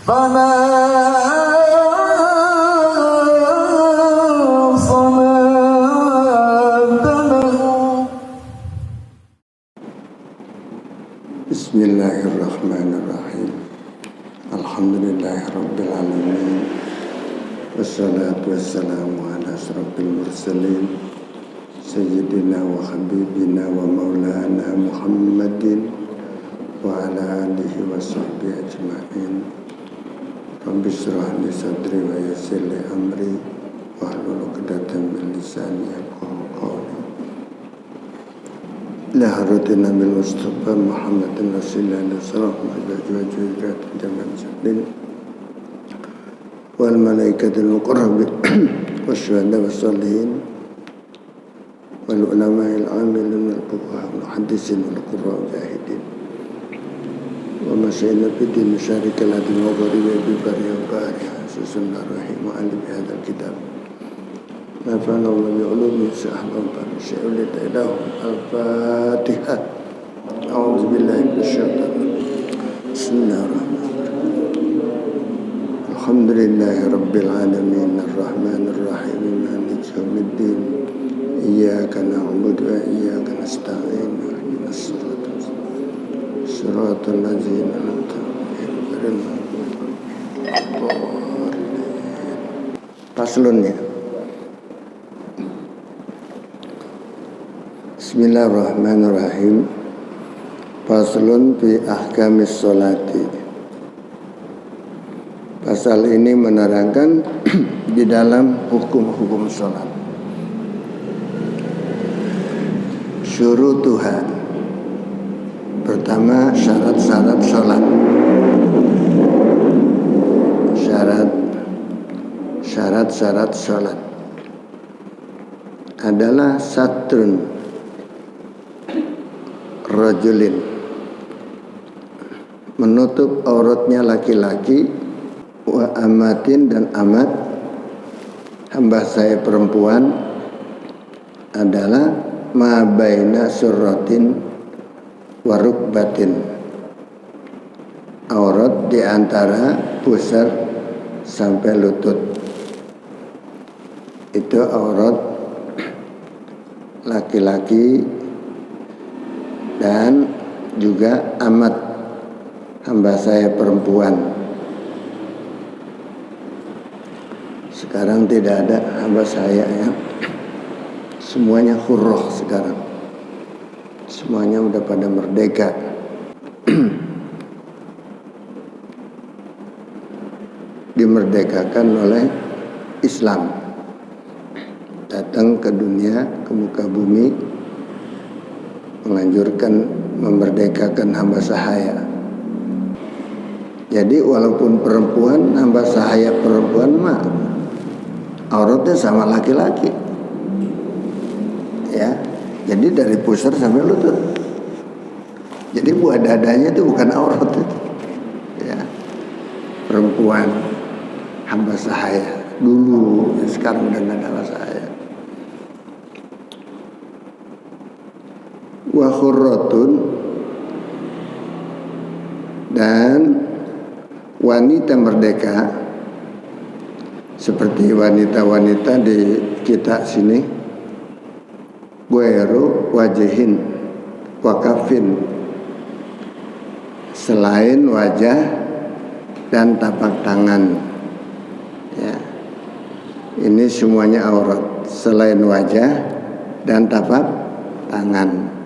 فلا صلاة له. Bismillahirrahmanirrahim. Alhamdulillahirabbil alamin. Wassalatu wassalamu ala asyrafil mursalin sayyidina wa habibina wa maulana Muhammadin wa ala alihi wa sahbihi ajma'in. Rabbi shrah li sadri wa yassir li amri wahlul 'uqdatam min lisani yafqahu qawli. La haratina bil Mustafa Muhammadin Rasulullah sallallahu alaihi wasallam wal malaikatil muqarrabin wasyuhada wassalihin wal ulama'il amilin wal fuqaha wal muhaddisin wal qurra jahidin wa masyayina bidin syarikal adil wa gharibi bi bariya bariya susunna rahim wa alib hadal kitab nafa'ana Allah bi'ulumi sa'ahlam syai'ul ta'idahum al-fatihah. A'udzubillahi minasyaitanir rajim. Bismillahirrahmanirrahim. Alhamdulillahi rabbil alamin arrahmanir rahim maliki yaumiddin iyyaka na'budu wa iyyaka nasta'in ihdinas siratal ladzina an'amta 'alaihim. Paslon ya. Bismillahirrahmanirrahim. Faslun fi ahkamis sholati. Pasal ini menerangkan di dalam hukum-hukum sholat. Syurutuha. Pertama, syarat-syarat sholat. Syarat-syarat sholat adalah satrun rajulin, menutup auratnya laki-laki, wa amatin dan amat, hamba saya perempuan, adalah ma baina surratin wa rukbatin, aurat di antara pusar sampai lutut. Itu aurat laki-laki dan juga amat, hamba saya perempuan. Sekarang tidak ada hamba saya ya. Semuanya hurrah sekarang. Semuanya udah pada merdeka. Dimerdekakan oleh Islam. Datang ke dunia, ke muka bumi, menganjurkan memerdekakan hamba sahaya. Jadi walaupun perempuan, hamba sahaya perempuan mah auratnya sama laki-laki. Ya. Jadi dari pusar sampai lutut. Jadi buah dadanya itu bukan aurat itu. Ya. Perempuan hamba sahaya dulu, sekarang udah enggak ada hamba sahaya. Wa khurratun, dan wanita merdeka seperti wanita-wanita di kita sini, ghairu wajihin wakafin, selain wajah dan tapak tangan ya. Ini semuanya aurat selain wajah dan tapak tangan.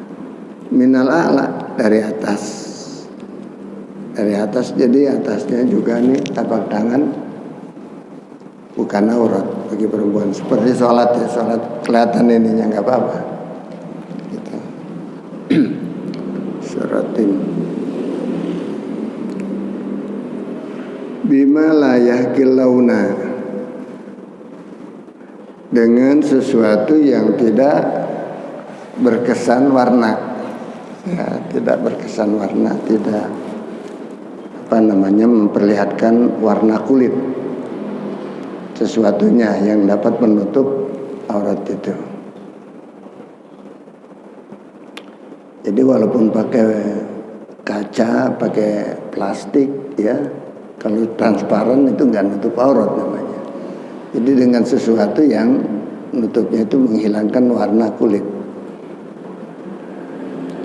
Minal a'la, dari atas. Dari atas, jadi atasnya juga nih tapak tangan bukan aurat bagi perempuan. Seperti sholat ya, sholat kelihatan ininya nggak apa-apa. Gitu. Syaratin. Bima la yahkil launa, dengan sesuatu yang tidak berkesan warna. Ya, tidak berkesan warna, tidak memperlihatkan warna kulit, sesuatunya yang dapat menutup aurat itu. Jadi walaupun pakai kaca, pakai plastik ya, Kalau transparan itu nggak nutup aurat namanya. Jadi dengan sesuatu yang nutupnya itu menghilangkan warna kulit.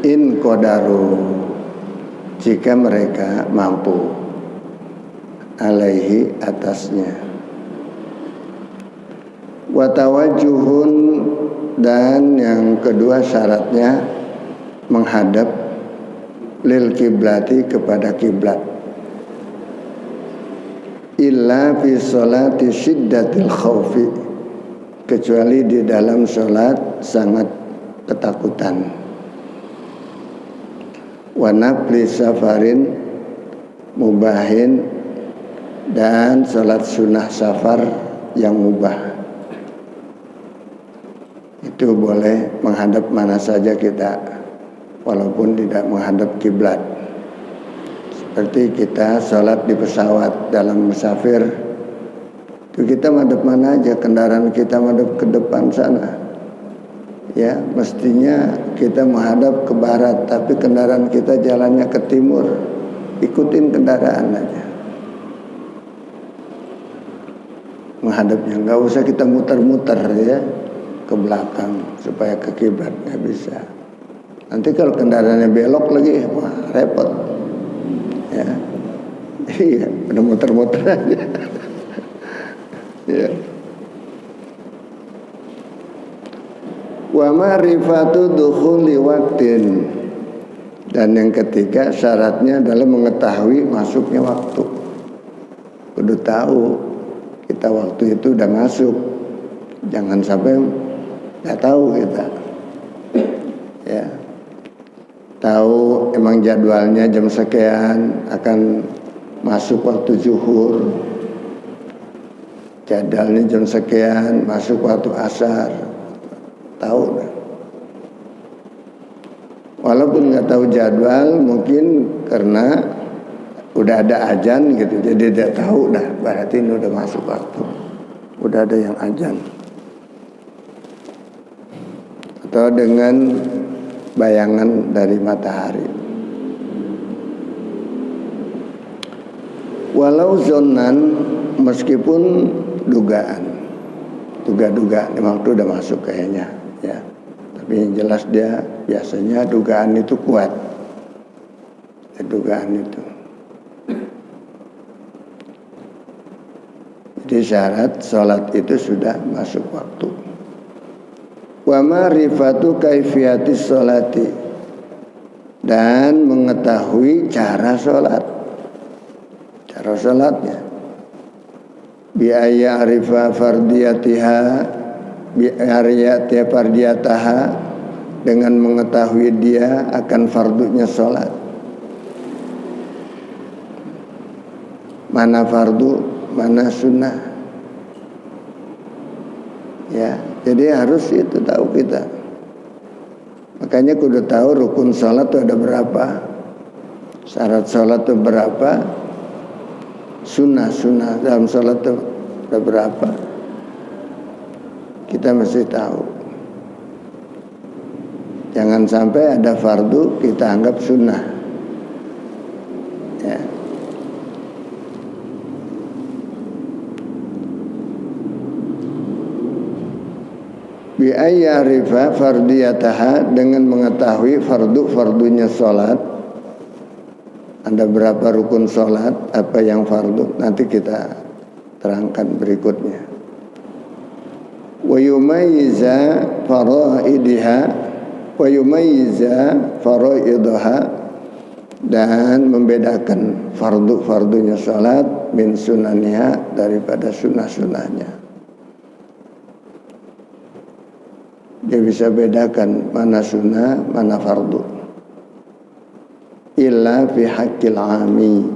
In qadaru, jika mereka mampu, alaihi, atasnya. Wa tawajuhun, dan yang kedua syaratnya menghadap lil kiblati, kepada kiblat. Illa fi sholati syiddatil khaufi, kecuali di dalam sholat sangat ketakutan. Wa nafli safarin mubahin, dan sholat sunnah safar yang mubah. Itu boleh menghadap mana saja kita, walaupun tidak menghadap kiblat. Seperti kita sholat di pesawat dalam musafir, itu kita madep mana aja, kendaraan kita madep ke depan sana. Ya, mestinya kita menghadap ke barat, tapi kendaraan kita jalannya ke timur, ikutin kendaraan aja. Menghadapnya, nggak usah kita muter-muter ya ke belakang supaya ke kiblat, nggak bisa. Nanti kalau kendaraannya belok lagi, wah repot. Ya, iya, udah muter-muter aja. Ya. Wa ma'rifatu dukhuli waktin, dan yang ketiga syaratnya adalah mengetahui masuknya waktu. Udah tahu kita waktu itu udah masuk, jangan sampai nggak tahu kita. Ya, tahu emang jadwalnya jam sekian akan masuk waktu zuhur, jadwalnya jam sekian masuk waktu asar, tahu kan? Walaupun nggak tahu jadwal, mungkin karena udah ada azan gitu, jadi dia tahu dah, berarti ini udah masuk waktu, udah ada yang azan. Atau dengan bayangan dari matahari. Walau zonan, meskipun dugaan, duga-duga waktu udah masuk kayaknya, ya. Tapi yang jelas dia biasanya dugaan itu kuat, ya, dugaan itu. Jadi syarat sholat itu sudah masuk waktu. Wa ma'rifatu kaifiyatis sholati, dan mengetahui cara sholat, cara sholatnya. Bi ayya'rifa fardiyatiha, bi ayya'rifa fardiyataha, dengan mengetahui dia akan fardunya sholat. Mana fardu, mana sunnah. Ya, jadi harus itu tahu kita. Makanya kudu tahu rukun sholat itu ada berapa, syarat sholat itu berapa, sunnah dalam sholat itu ada berapa. Kita mesti tahu. Jangan sampai ada fardu kita anggap sunnah. Ya. Bi ayyarifa fardiyataha, dengan mengetahui fardunya sholat. Ada berapa rukun sholat, apa yang fardu, nanti kita terangkan berikutnya. Wa yumayyiza faraidiha, wa yumayyiza faraidaha, dan membedakan fardunya sholat min sunaniha, daripada sunnah-sunnahnya. Dia bisa bedakan mana sunnah, mana fardu. Illa fi haqqil ami,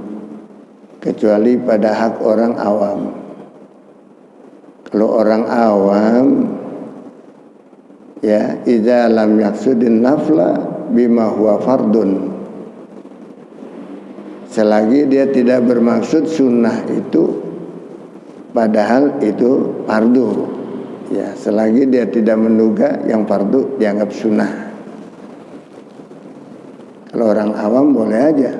kecuali pada hak orang awam. Kalau orang awam, ya, idza lam yaqsudin nafla bima huwa fardun, selagi dia tidak bermaksud sunnah itu padahal itu fardu. Ya, selagi dia tidak menduga yang fardu dianggap sunnah. Kalau orang awam boleh aja.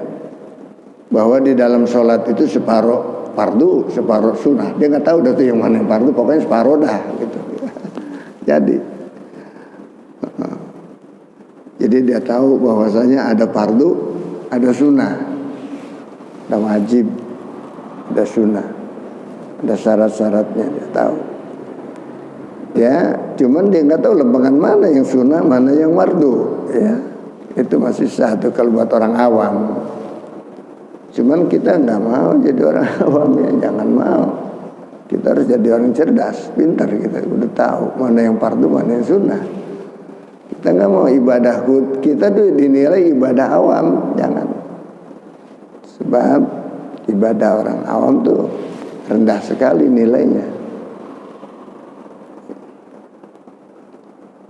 bahwa di dalam sholat itu separuh fardu, separuh sunnah. Dia nggak tahu dah tuh yang mana yang fardu, pokoknya separuh dah gitu. Jadi dia tahu bahwasanya ada fardu, ada sunnah, ada wajib, ada sunnah, ada syarat-syaratnya, dia tahu. Ya, cuman dia nggak tahu lembagan mana yang sunnah, mana yang fardu. Ya, itu masih sah tuh kalau buat orang awam. Cuman kita nggak mau jadi orang awam, ya jangan mau. Kita harus jadi orang cerdas, pintar, kita udah tahu mana yang fardu, mana yang sunnah. Kita nggak mau ibadah kita tuh dinilai ibadah awam, jangan. Sebab ibadah orang awam tuh rendah sekali nilainya.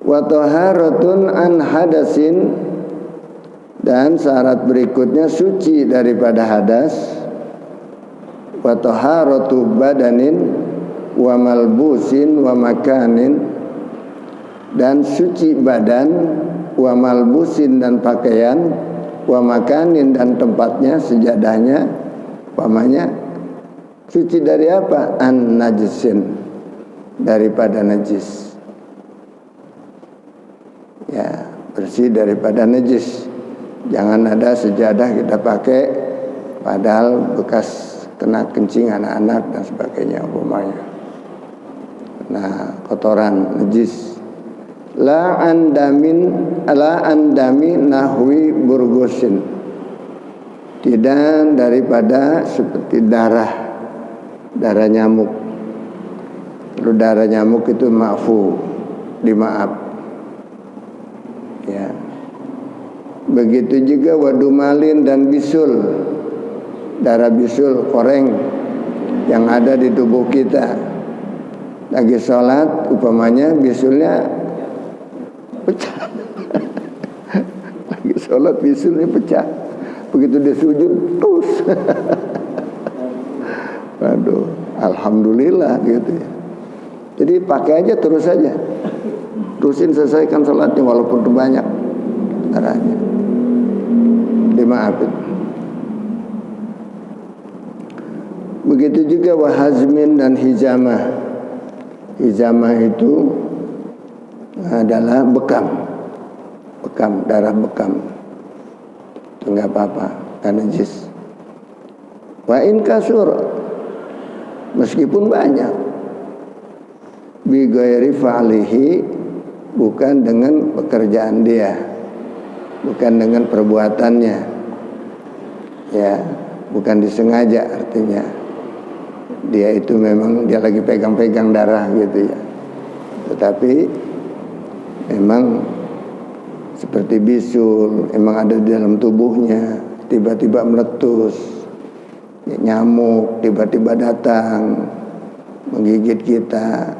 Wa taharatun an hadasin, dan syarat berikutnya suci daripada hadas. Wa taharatu badanin wa malbusin wa makanin, dan suci badan, wa malbusin dan pakaian, wa makanin dan tempatnya, sejadahnya, umpamanya suci dari apa? An najisin, daripada najis. Ya, bersih daripada najis. Jangan ada sejadah kita pakai padahal bekas kena kencing anak-anak dan sebagainya umpamanya. Nah, kotoran najis. La andami nahwi burgusin, tidak daripada seperti darah nyamuk. Kalau darah nyamuk itu maafu, dimaaf. Ya. Begitu juga wadumalin dan bisul, darah bisul, koreng yang ada di tubuh kita. Lagi sholat umpamanya bisulnya pecah. Lagi sholat bisulnya pecah. Begitu dia sujud terus. Waduh, alhamdulillah gitu ya. Jadi pakai aja terus aja. Terusin selesaikan sholatnya walaupun itu banyak darahnya. Dimaafin. Begitu juga wahazmin dan hijamah. Hijamah itu adalah bekam, darah bekam. Itu nggak apa-apa, karena najis. Wa in kasur, meskipun banyak, bi ghairi fa'lihi, bukan dengan pekerjaan dia, bukan dengan perbuatannya, ya, bukan disengaja, artinya dia itu memang dia lagi pegang-pegang darah gitu ya, tetapi memang seperti bisul, emang ada di dalam tubuhnya, tiba-tiba meletus, ya, nyamuk tiba-tiba datang menggigit kita,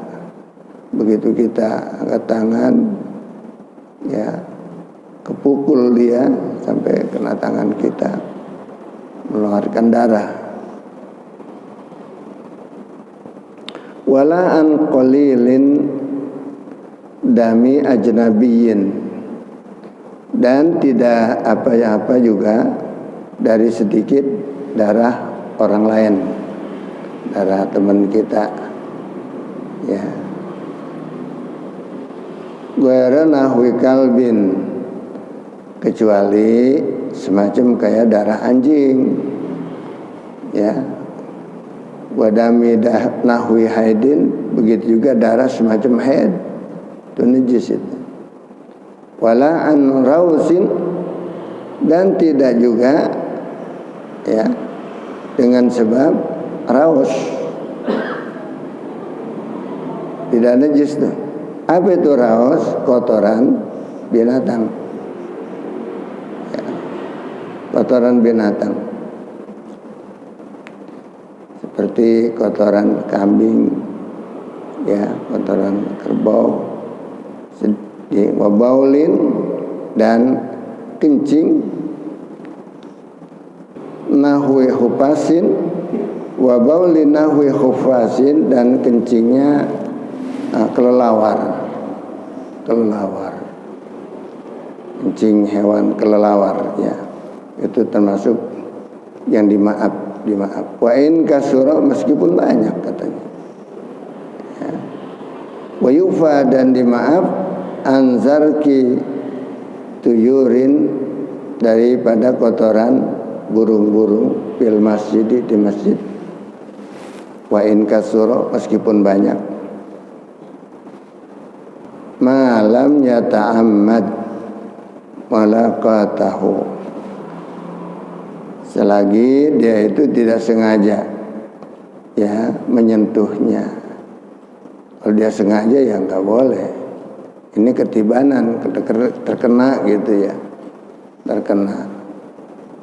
begitu kita angkat tangan, ya, kepukul dia sampai kena tangan kita, mengeluarkan darah. Wala an qalilin dami ajnabiyin, dan tidak apa-apa juga dari sedikit darah orang lain, darah teman kita, ya. Ghairu nahwi kalbin, kecuali semacam kayak darah anjing, ya. Wadami nahwi haidin, begitu juga darah semacam haid, itu najis itu. Wala an rausin, dan tidak juga, ya, dengan sebab raus, tidak najis tuh. Apa itu raus? Kotoran binatang, ya, kotoran binatang, seperti kotoran kambing, ya, kotoran kerbau, wabaulin dan kencing, nahwi hufasin, wabaulin nahwi hufasin, dan kencingnya kelelawar, kencing hewan kelelawar, ya, itu termasuk yang dimaaf. Wa in kasura, meskipun banyak katanya. Ya. Wa yufa, dan dimaaf anzarki tuyurin, daripada kotoran burung-burung fil masjid, di masjid. Wa in kasura, meskipun banyak. Malam yata'ammad malaqatahu, selagi dia itu tidak sengaja ya menyentuhnya. Kalau dia sengaja ya nggak boleh. Ini ketibanan, terkena gitu ya, terkena.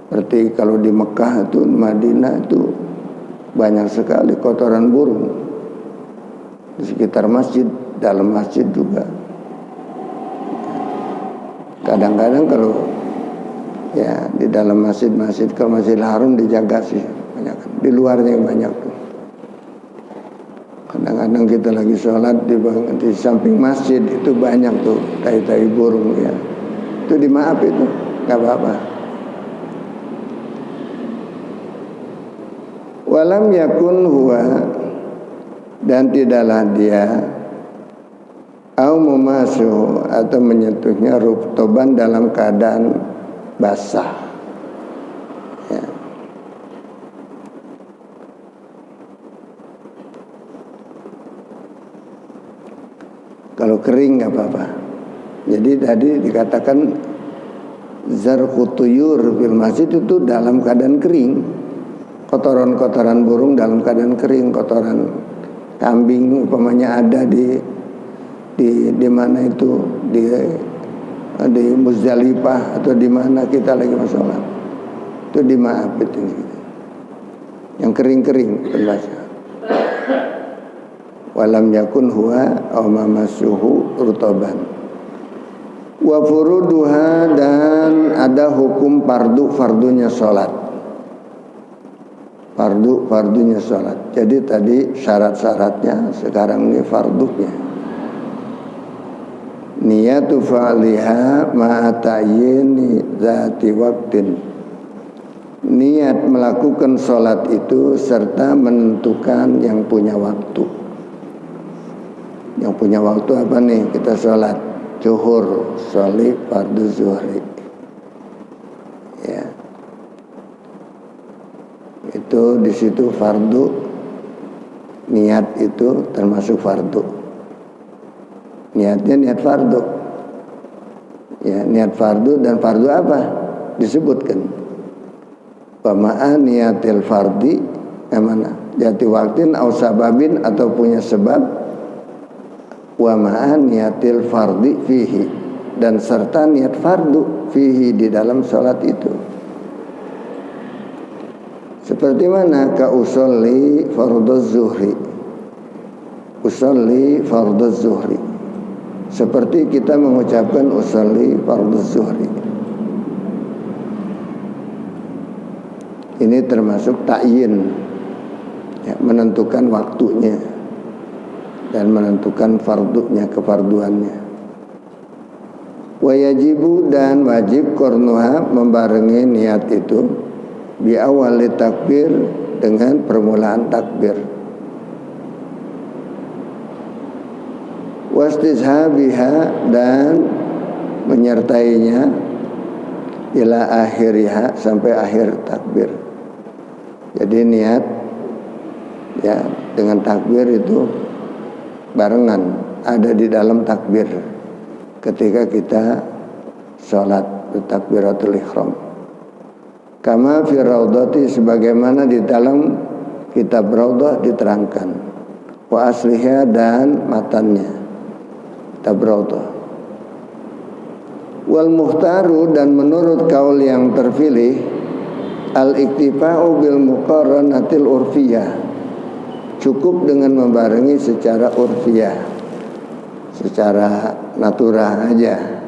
Seperti kalau di Mekah itu, Madinah itu banyak sekali kotoran burung di sekitar masjid, dalam masjid juga. Kadang-kadang kalau ya di dalam masjid-masjid, kalau Masjidil Haram dijaga sih banyak, di luarnya yang banyak tuh. Kadang-kadang kita lagi sholat di samping masjid itu banyak tuh tai-tai burung ya. Itu dimaaf, itu nggak apa-apa. Walam yakun huwa, dan tidaklah dia au memasuh, atau menyentuhnya ruktoban, dalam keadaan basah ya. Kalau kering nggak apa-apa. Jadi tadi dikatakan zarqutuyur fil masjid itu dalam keadaan kering. Kotoran-kotoran burung dalam keadaan kering, kotoran kambing umpamanya ada di mana itu, di Muzdalifah atau di mana kita lagi sholat, itu dimaaf itu. Yang kering-kering berbaca. Walam yakun huwa aw mamasuhu rutoban. Wa furuduha, dan ada hukum fardunya sholat. Fardunya sholat. Jadi tadi syarat-syaratnya, sekarang ini fardunya. Niyatu fa'liha ma'atayini zati waktin. Niat melakukan sholat itu serta menentukan yang punya waktu. Yang punya waktu apa nih? Kita sholat zuhur, sholat fardu zuhri ya. Itu di situ fardu, niat itu termasuk fardu. Niatnya niat fardu ya, niat fardu. Dan fardu apa? Disebutkan pama'a niatil fardi, yang mana? Jati waktin au sababin, atau punya sebab. Wa ma'a niatil fardi fihi, dan serta niat fardu fihi, di dalam sholat itu. Seperti mana? Ka usolli farduz zuhri, usolli farduz zuhri, seperti kita mengucapkan usolli farduz zuhri. Ini termasuk ta'yin ya, menentukan waktunya dan menentukan fardunya, kefarduannya. Wa yajibu, dan wajib kornuha, membarengi niat itu bi awali takbir, dengan permulaan takbir. Wastizhabiha, dan menyertainya ila akhiriha, sampai akhir takbir. Jadi niat ya dengan takbir itu barengan, ada di dalam takbir ketika kita sholat takbiratul ihram. Kama fi raudhati, sebagaimana di dalam kitab Raudhah diterangkan. Wa asliha, dan matannya kitab Raudhah. Wal muhtaru, dan menurut kaul yang terpilih, al-iktifa'u bil muqarranatil urfiyah, cukup dengan membarengi secara urfiyah, secara natural aja.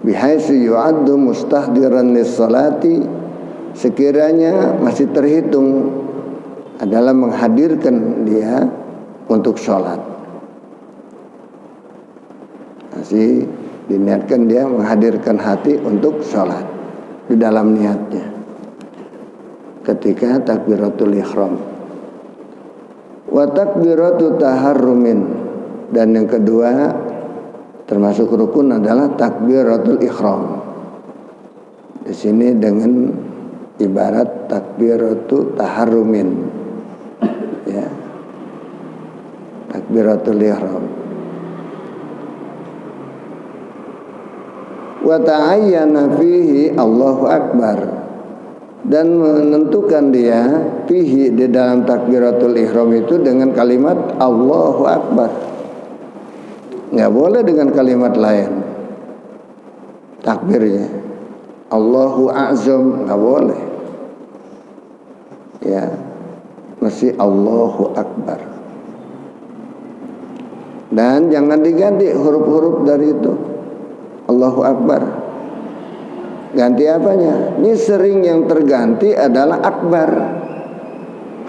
Bihaitsu yu'addu mustahdiran lis-salati, sekiranya masih terhitung adalah menghadirkan dia untuk sholat. Masih diniatkan dia menghadirkan hati untuk sholat. di dalam niatnya ketika takbiratul ihram. Wa takbiratu taharrumin, dan yang kedua termasuk rukun adalah takbiratul ihram. Di sini dengan ibarat takbiratu taharrumin, ya, takbiratul ihram. Wa ta'ayyana fihi Allahu Akbar, dan menentukan dia fihi di dalam takbiratul ihram itu dengan kalimat Allahu Akbar. Nggak boleh dengan kalimat lain takbirnya. Allahu A'zam nggak boleh, ya, mesti Allahu Akbar. Dan jangan diganti huruf-huruf dari itu Allahu Akbar. Ganti apanya? Ini sering yang terganti adalah akbar.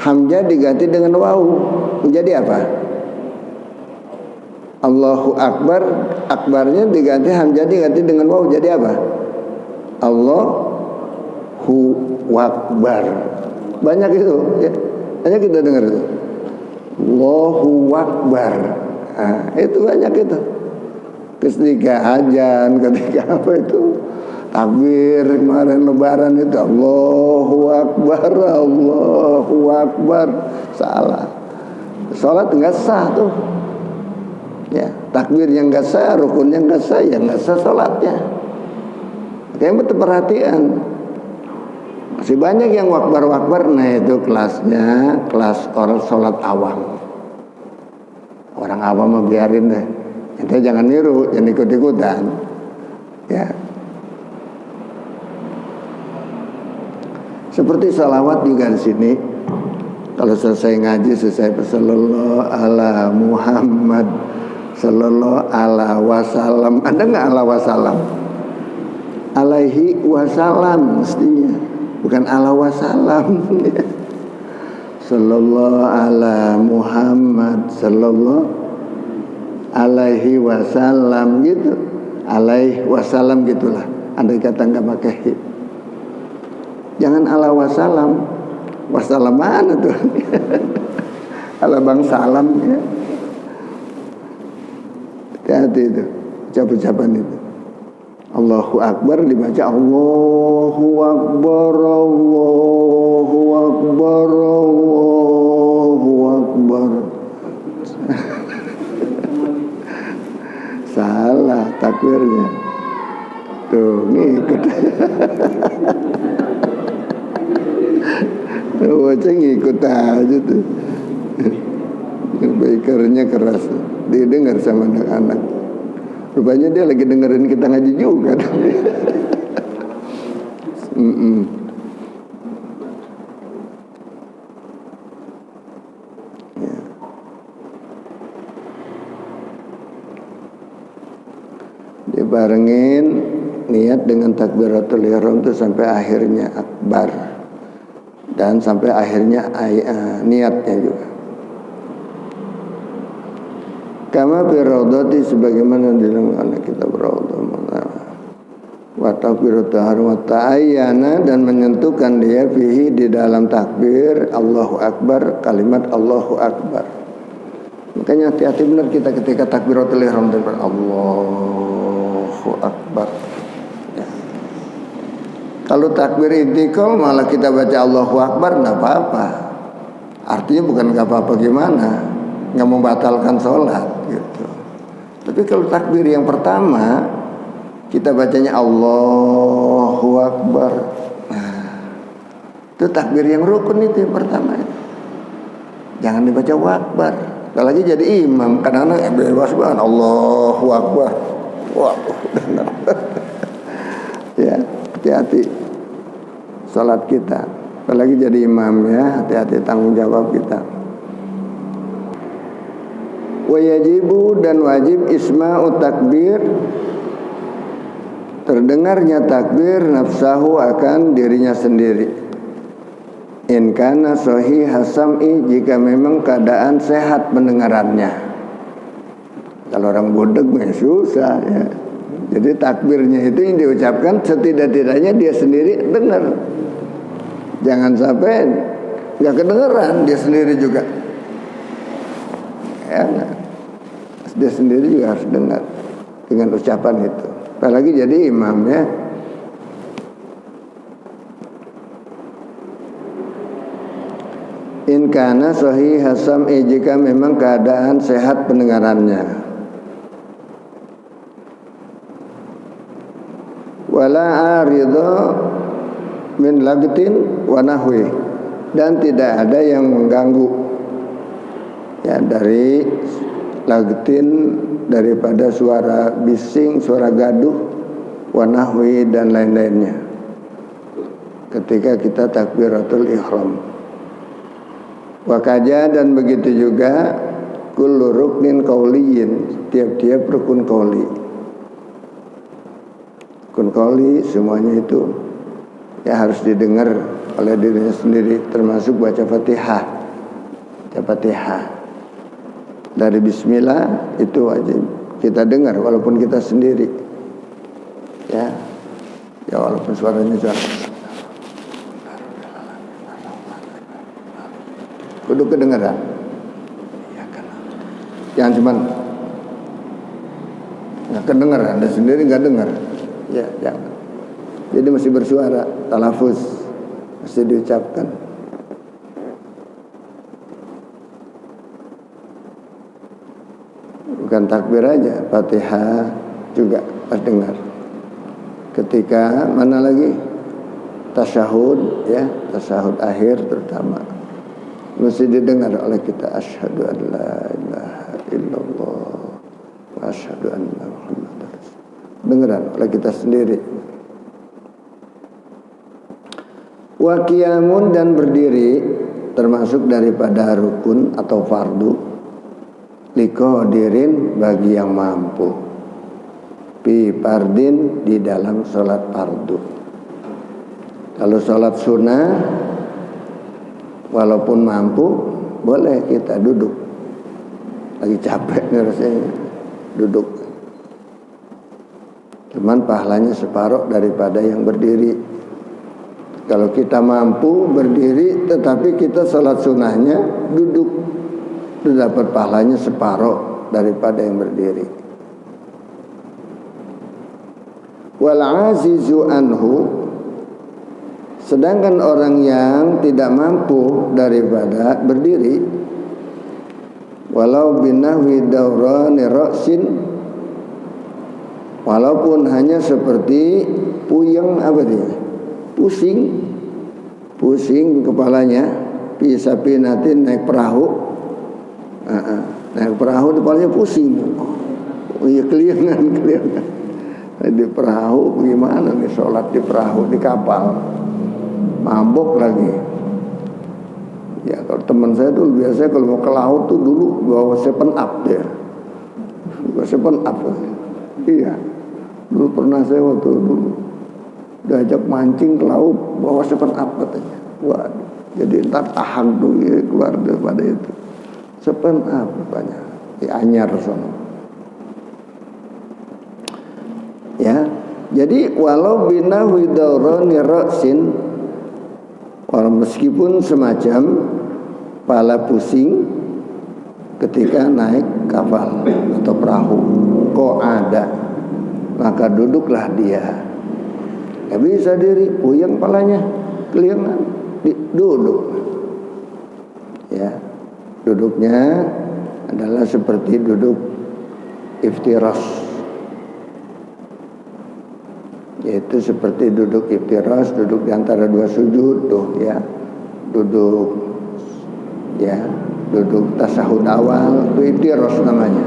Hamzah diganti dengan waw, menjadi apa? Allahu Akbar, akbarnya diganti, hamzah diganti dengan waw, jadi apa? Allahu Akbar. Banyak itu, ya. Banyak kita dengar itu. Allahu Akbar. Nah, itu banyak itu. Ketika azan, ketika apa itu? Takbir kemarin lebaran itu Allahu Akbar, Allahu Akbar. Salah. Salat enggak sah tuh. Ya, takbir yang enggak sah, rukun yang enggak sah, ya enggak sah salatnya. Makanya betul perhatian. Masih banyak yang wakbar-wakbar. Nah itu kelasnya kelas orang salat awam. Orang awam mah biarin deh. Ente jangan niru, jangan ikut-ikutan. Ya. Seperti salawat juga di sini. Kalau selesai ngaji, selesai sallallahu ala Muhammad, sallallahu ala wasallam. Ada nggak ala wasallam? Alaihi wasallam mestinya, bukan ala wasallam. Sallallahu ala Muhammad, sallallahu alaihi wasallam gitu. Alaihi wasallam gitulah. Andai kata nggak pakai hi. Jangan ala wasallam. Wasallam mana tuh? Ala bang salam ya. Hati-hati itu ucapan-ucapan itu. Allahu Akbar dibaca Allahu Akbar, Allahu Akbar, Allahu Akbar. Salah takbirnya. Tuh ngikut. Bocah ngikut aja tuh. Bakernya keras, didengar sama anak-anak. Rupanya dia lagi dengerin kita ngaji juga. Ya. Dibarengin niat dengan takbiratul ihram itu sampai akhirnya akbar. Dan sampai akhirnya niatnya juga. Kama fi raudhati, sebagaimana di dalam kitab Raudhah. Wa takbiru tahar wa ta'ayyana, dan menentukan dia fihi di dalam takbir Allahu Akbar, kalimat Allahu Akbar. Makanya hati-hati benar kita ketika takbiratul ihram dan Allahu Akbar. Ya. Kalau takbir intikal malah kita baca Allahu Akbar, enggak apa-apa. Artinya bukan enggak apa-apa gimana, enggak membatalkan sholat gitu. Tapi kalau takbir yang pertama kita bacanya Allahu Akbar, nah, itu takbir yang rukun itu yang pertama. Jangan dibaca wakbar. Apalagi jadi imam, kadang-kadang bebas banget Allahu Akbar. Waduh, benar. Ya, hati-hati salat kita. Apalagi jadi imam ya, hati-hati tanggung jawab kita. Wajibu, dan wajib isma'u takbir, terdengarnya takbir nafsahu akan dirinya sendiri. In kana sahih hasam'i, jika memang keadaan sehat pendengarannya. Kalau orang bodeg mah susah ya. Jadi takbirnya itu yang diucapkan setidak-tidaknya dia sendiri dengar. Jangan sampai nggak kedengeran dia sendiri juga. Ya, dia sendiri juga harus dengar dengan ucapan itu. Apalagi jadi imamnya. In kana sahih hasam jika memang keadaan sehat pendengarannya. Wala aridho min lagtin wa nahwi, dan tidak ada yang mengganggu ya dari lagtin, daripada suara bising, suara gaduh, wa nahwi dan lain-lainnya ketika kita takbiratul ihram. Wakaja dan begitu juga kullu ruknin qauliyin, tiap-tiap rukun qauli. Rukun qauli semuanya itu ya harus didengar oleh dirinya sendiri, termasuk baca Fatihah. Baca Fatihah dari bismillah itu wajib kita dengar walaupun kita sendiri. Ya. Ya walaupun suaranya jauh. Kudu kedengaran. Ya kan. Jangan cuman nggak kedengaran, Anda sendiri nggak dengar. Ya jangan. Jadi mesti bersuara, talafuz mesti diucapkan. Bukan takbir aja, Fatihah juga harus dengar. Ketika mana lagi tasyahud, ya tasyahud akhir terutama mesti didengar oleh kita, asyhadu an la ilaha illallah wa asyhadu anna muhammadar rasulullah. Dengaran oleh kita sendiri. Wa qiyamun dan berdiri termasuk daripada rukun atau fardu liqadirin bagi yang mampu fi fardin di dalam salat fardu. Kalau salat sunnah walaupun mampu boleh kita duduk, lagi capek nih rasanya duduk, cuman pahalanya separuh daripada yang berdiri. Kalau kita mampu berdiri tetapi kita salat sunnahnya duduk, itu dapat pahalanya separuh daripada yang berdiri. Wal azizu anhu, sedangkan orang yang tidak mampu daripada berdiri, walau binahwi daurani ra'sin, walaupun hanya seperti puyeng apa dia? Pusing kepalanya, bisa pinatin naik perahu. Naik perahu kepalanya pusing. Oh iya keliangan. Di perahu gimana nih sholat di perahu, di kapal. Mabok lagi. Ya kalau teman saya tuh biasanya kalau mau ke laut tuh dulu bawa 7up dia. Bawa 7up. Iya. Dulu pernah saya waktu dulu diajak mancing ke laut bawa 7up katanya. Waduh. Jadi ntar tahan tuh ya, keluar daripada itu. 7up rupanya. Di Anyar sana. Ya. Jadi walau binahwi daurani ra'sin, meskipun semacam pala pusing ketika naik kapal atau perahu, kok ada, maka duduklah dia. Gak bisa diri, puyeng palanya, keliangan, duduk. Ya, duduknya adalah seperti duduk iftiras. Yaitu seperti duduk iftiras, duduk di antara dua sujud tuh ya. Duduk tasahud awal, itu iftiras namanya.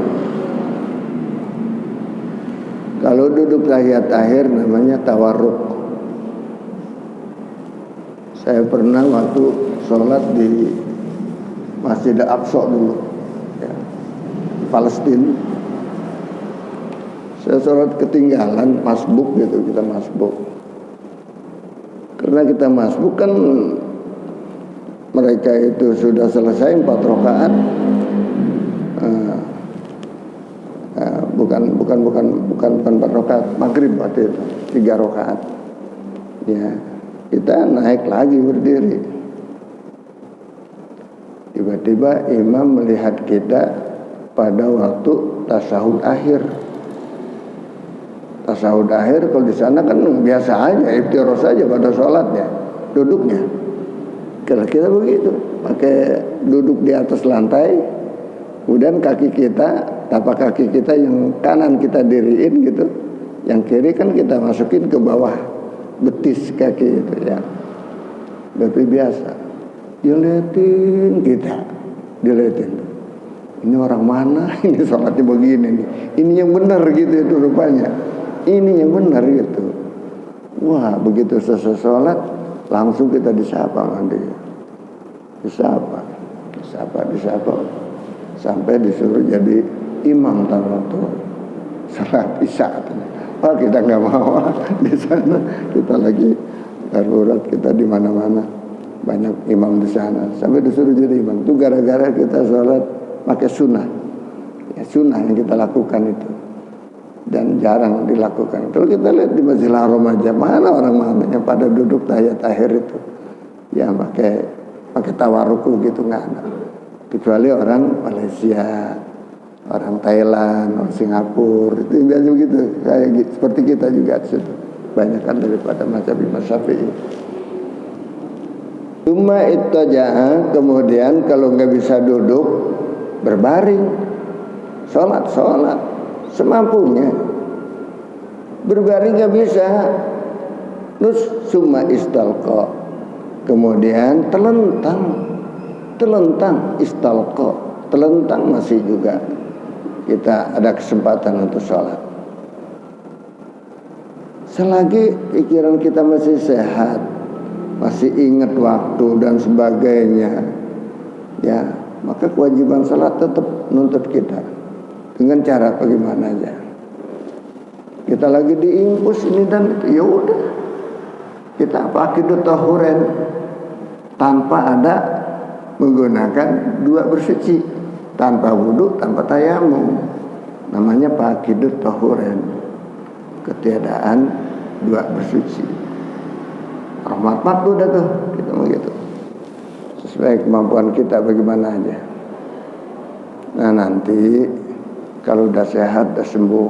Kalau duduk tahiyat akhir namanya tawarruk. Saya pernah waktu sholat di Masjid Al-Aqsa dulu ya, Palestina. Saya sholat ketinggalan masbuk gitu, kita masbuk. Karena kita masbuk kan mereka itu sudah selesai 4 rakaat, bukan 4 rakaat maghrib waktu itu, 3 rakaat. Ya, kita naik lagi berdiri. Tiba-tiba imam melihat kita pada waktu tasyahud akhir. Tasyahud akhir kalau di sana kan biasa aja, iftiroh saja pada sholatnya, duduknya. Kalau kita begitu, pakai duduk di atas lantai, kemudian kaki kita, tapak kaki kita yang kanan kita diriin gitu, yang kiri kan kita masukin ke bawah betis kaki itu ya. Tapi biasa, diliatin kita, diliatin. Ini orang mana? Ini sholatnya begini nih. Ini yang benar gitu itu rupanya. Ini yang benar gitu. Wah, begitu selesai sholat, langsung kita disapa nanti. Disapa. Sampai disuruh jadi imam waktu salat isya. Oh, kita nggak mau di sana. Kita lagi darurat, kita di mana-mana. Banyak imam di sana. Sampai disuruh jadi imam. Itu gara-gara kita sholat pakai sunnah. Ya, sunnah yang kita lakukan itu. Dan jarang dilakukan. Kalau kita lihat di Masjidil Haram aja, mana orang yang pada duduk tahiyat akhir itu, ya pakai tawaruku gitu, nggak ada. Kecuali orang Malaysia, orang Thailand, orang Singapura, itu biasa begitu. Kayak gitu, seperti kita juga di situ. Banyak kan daripada mazhab Imam Syafi'i. Cuma itu aja. Kemudian kalau nggak bisa duduk, berbaring, sholat semampunya. Berbaring nggak bisa, terus summa istalqa, kemudian telentang istalqa, telentang masih juga kita ada kesempatan untuk sholat. Selagi pikiran kita masih sehat, masih ingat waktu dan sebagainya, ya maka kewajiban sholat tetap nuntut kita dengan cara bagaimana aja. Kita lagi diimpus ini dan itu, ya udah kita pakidut tahuren tanpa ada menggunakan 2 bersuci, tanpa wudu, tanpa tayamum, namanya pakidut tahuren, ketiadaan 2 bersuci. Rahmat udah tuh kita mau gitu, sesuai kemampuan kita bagaimana aja. Nah nanti kalau udah sehat, udah sembuh,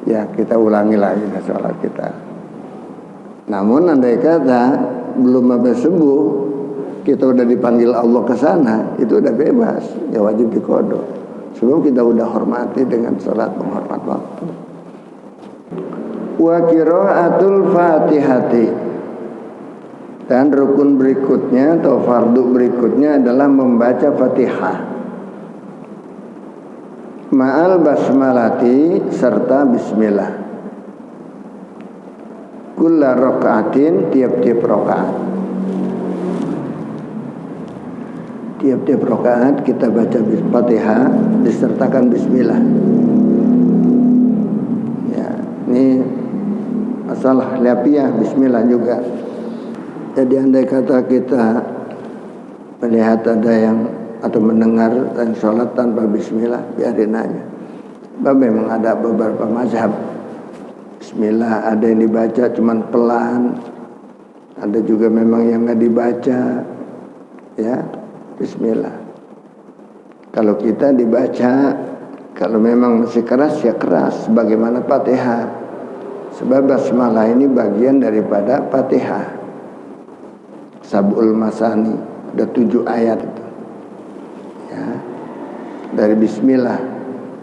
ya kita ulangi lagi sholat kita. Namun andai kata belum habis sembuh, kita udah dipanggil Allah ke sana, itu udah bebas, ya wajib diqodho. Sebelum kita udah hormati dengan sholat menghormat waktu. Wa qiraatul Fatihati, dan rukun berikutnya atau fardu berikutnya adalah membaca Fatihah. Ma'al basmalati, serta bismillah. Kulla raka'atin, tiap-tiap rakaat. Tiap-tiap rakaat kita baca Fatihah disertakan bismillah. Ya, ini masalah lafiah bismillah juga. Jadi andai kata kita melihat ada yang atau mendengar dan sholat tanpa bismillah, biarin aja. Memang ada beberapa mazhab bismillah, ada yang dibaca cuman pelan, ada juga memang yang nggak dibaca, ya bismillah. Kalau kita dibaca, kalau memang masih keras ya keras, bagaimana Fatihah. Sebab basmalah ini bagian daripada Fatihah. Sab'ul Masani, ada 7 ayat itu. Ya, dari bismillah.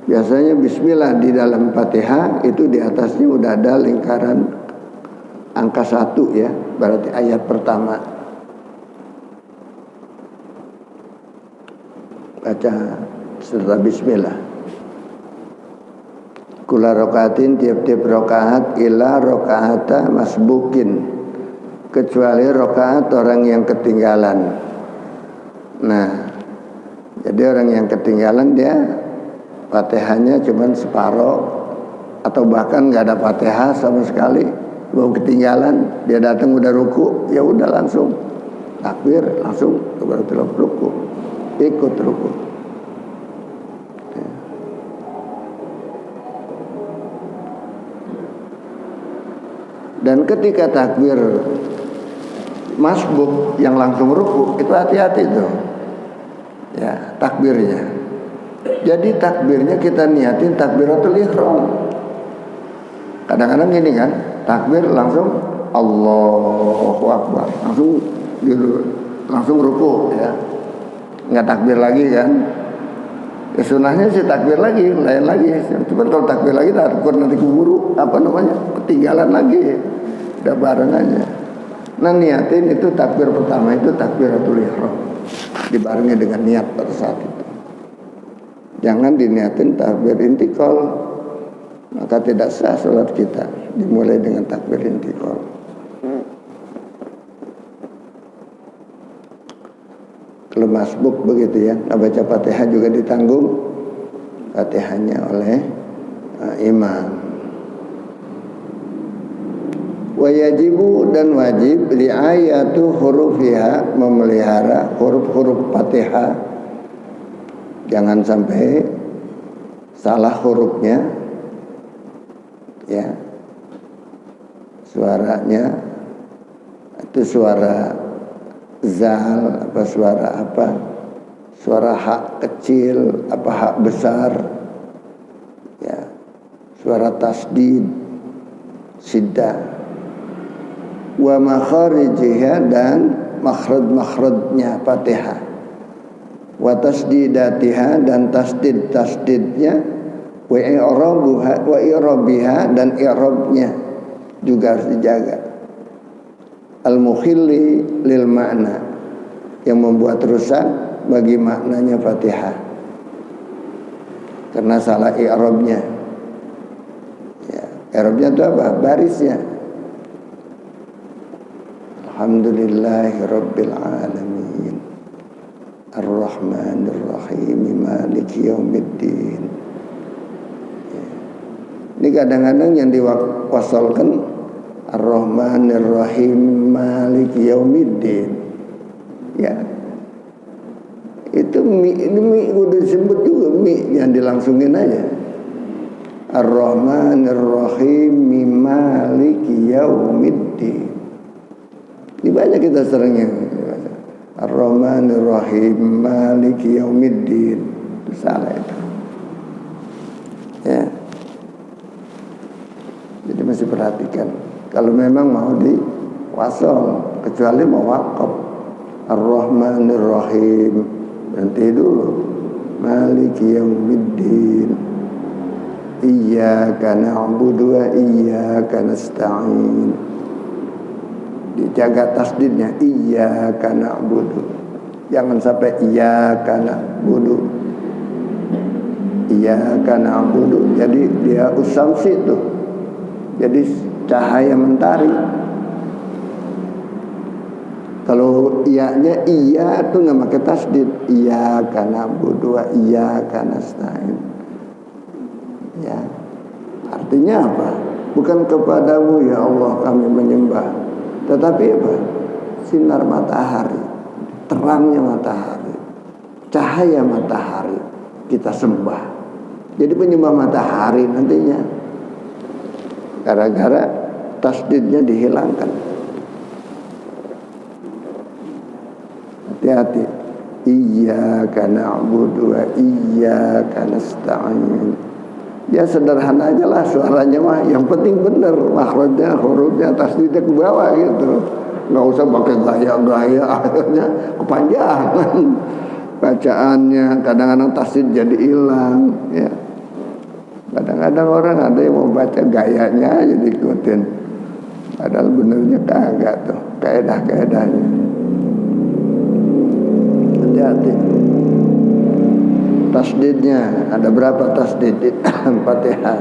Biasanya bismillah di dalam Fatihah itu di atasnya udah ada lingkaran angka 1 ya, berarti ayat pertama. Baca serta bismillah. Kula rokaatin, tiap-tiap rokaat, ila rokaata masbukin, kecuali rokaat orang yang ketinggalan. Nah, jadi orang yang ketinggalan dia Fatihahnya cuma separoh atau bahkan nggak ada Fatihah sama sekali, baru ketinggalan, dia datang udah ruku, ya udah langsung takbir, langsung berarti ruku, ikut ruku. Dan ketika takbir masbuk yang langsung ruku itu hati-hati tuh. Ya, takbirnya. Jadi takbirnya kita niatin takbiratul ihram. Kadang-kadang gini kan, takbir langsung Allahu Akbar, langsung ruku ya. Enggak takbir lagi kan. Ya sunahnya sih takbir lagi, lain lagi. Cuma kalau takbir lagi takbir nanti keburu ketinggalan lagi. Udah bareng aja. Nah niatin itu takbir pertama itu takbiratul ihram. Dibarengi dengan niat pada saat itu. Jangan diniatin takbir intikal, maka tidak sah sholat kita. Dimulai dengan takbir intikal. Kalau masbuk begitu ya, baca Fatihah juga ditanggung Fatihahnya oleh imam. Wajibu dan wajib riayatu hurufiha, memelihara huruf-huruf Fatihah. Jangan sampai salah hurufnya, ya. Suaranya itu suara zal apa suara apa? Suara hak kecil apa hak besar? Ya. Suara tasdid, siddah. Wa makharijiha dan makhraj-makhrajnya Fatihah. Wa tasdidatiha dan tasdidnya, wa i'rabuha wa i'rabiha dan i'rabnya juga harus dijaga. Al-mukhilli lil makna, yang membuat rusak bagi maknanya Fatihah karena salah i'rabnya. Ya, i'rabnya itu apa? Barisnya. Alhamdulillahirabbil alamin. Ar-Rahmanir Rahim Maliki Yaumiddin. Ya. Ini kadang-kadang yang diwasalkan Ar-Rahmanir Rahim Maliki Yaumiddin. Ya. Itu ini udah disebut juga yang dilangsungin aja. Ar-Rahmanir Rahim Maliki Yaumiddin. Ini banyak kita seringnya. Ar-Rahmanir Rahim Maliki Yaumiddin. Itu salah itu. Ya. Jadi masih perhatikan. Kalau memang mau diwasal, kecuali mau wakaf. Ar-Rahmanir Rahim, berhenti dulu. Maliki Yaumiddin. Iyyaka na'budu wa iyyaka nasta'in. Dijaga tasdidnya, iyyaka na'budu. Jangan sampai iyyaka na'budu. Iyyaka na'budu. Jadi dia usamsi itu. Jadi cahaya mentari. Kalau iya-nya iya itu nggak pakai tasdid. Iyyaka na'budu wa iyyaka nasta'in. Ya. Artinya apa? Bukan kepadamu ya Allah kami menyembah. Tetapi apa? Sinar matahari, terangnya matahari, cahaya matahari kita sembah. Jadi penyembah matahari nantinya. Gara-gara tasdidnya dihilangkan. Hati-hati. Iyyaka na'budu wa iyyaka nasta'in. Ya sederhana aja lah suaranya mah. Yang penting bener makhrajnya, hurufnya, tasdidnya ke bawah gitu. Nggak usah pakai gaya-gaya akhirnya kepanjangan bacaannya. Kadang-kadang tasdid jadi hilang. Ya. Kadang-kadang orang ada yang mau baca gayanya aja diikutin. Padahal benernya kagak tuh kaedah-kaedahnya. Hati-hati. Tasdidnya ada berapa tasdid Fatihah?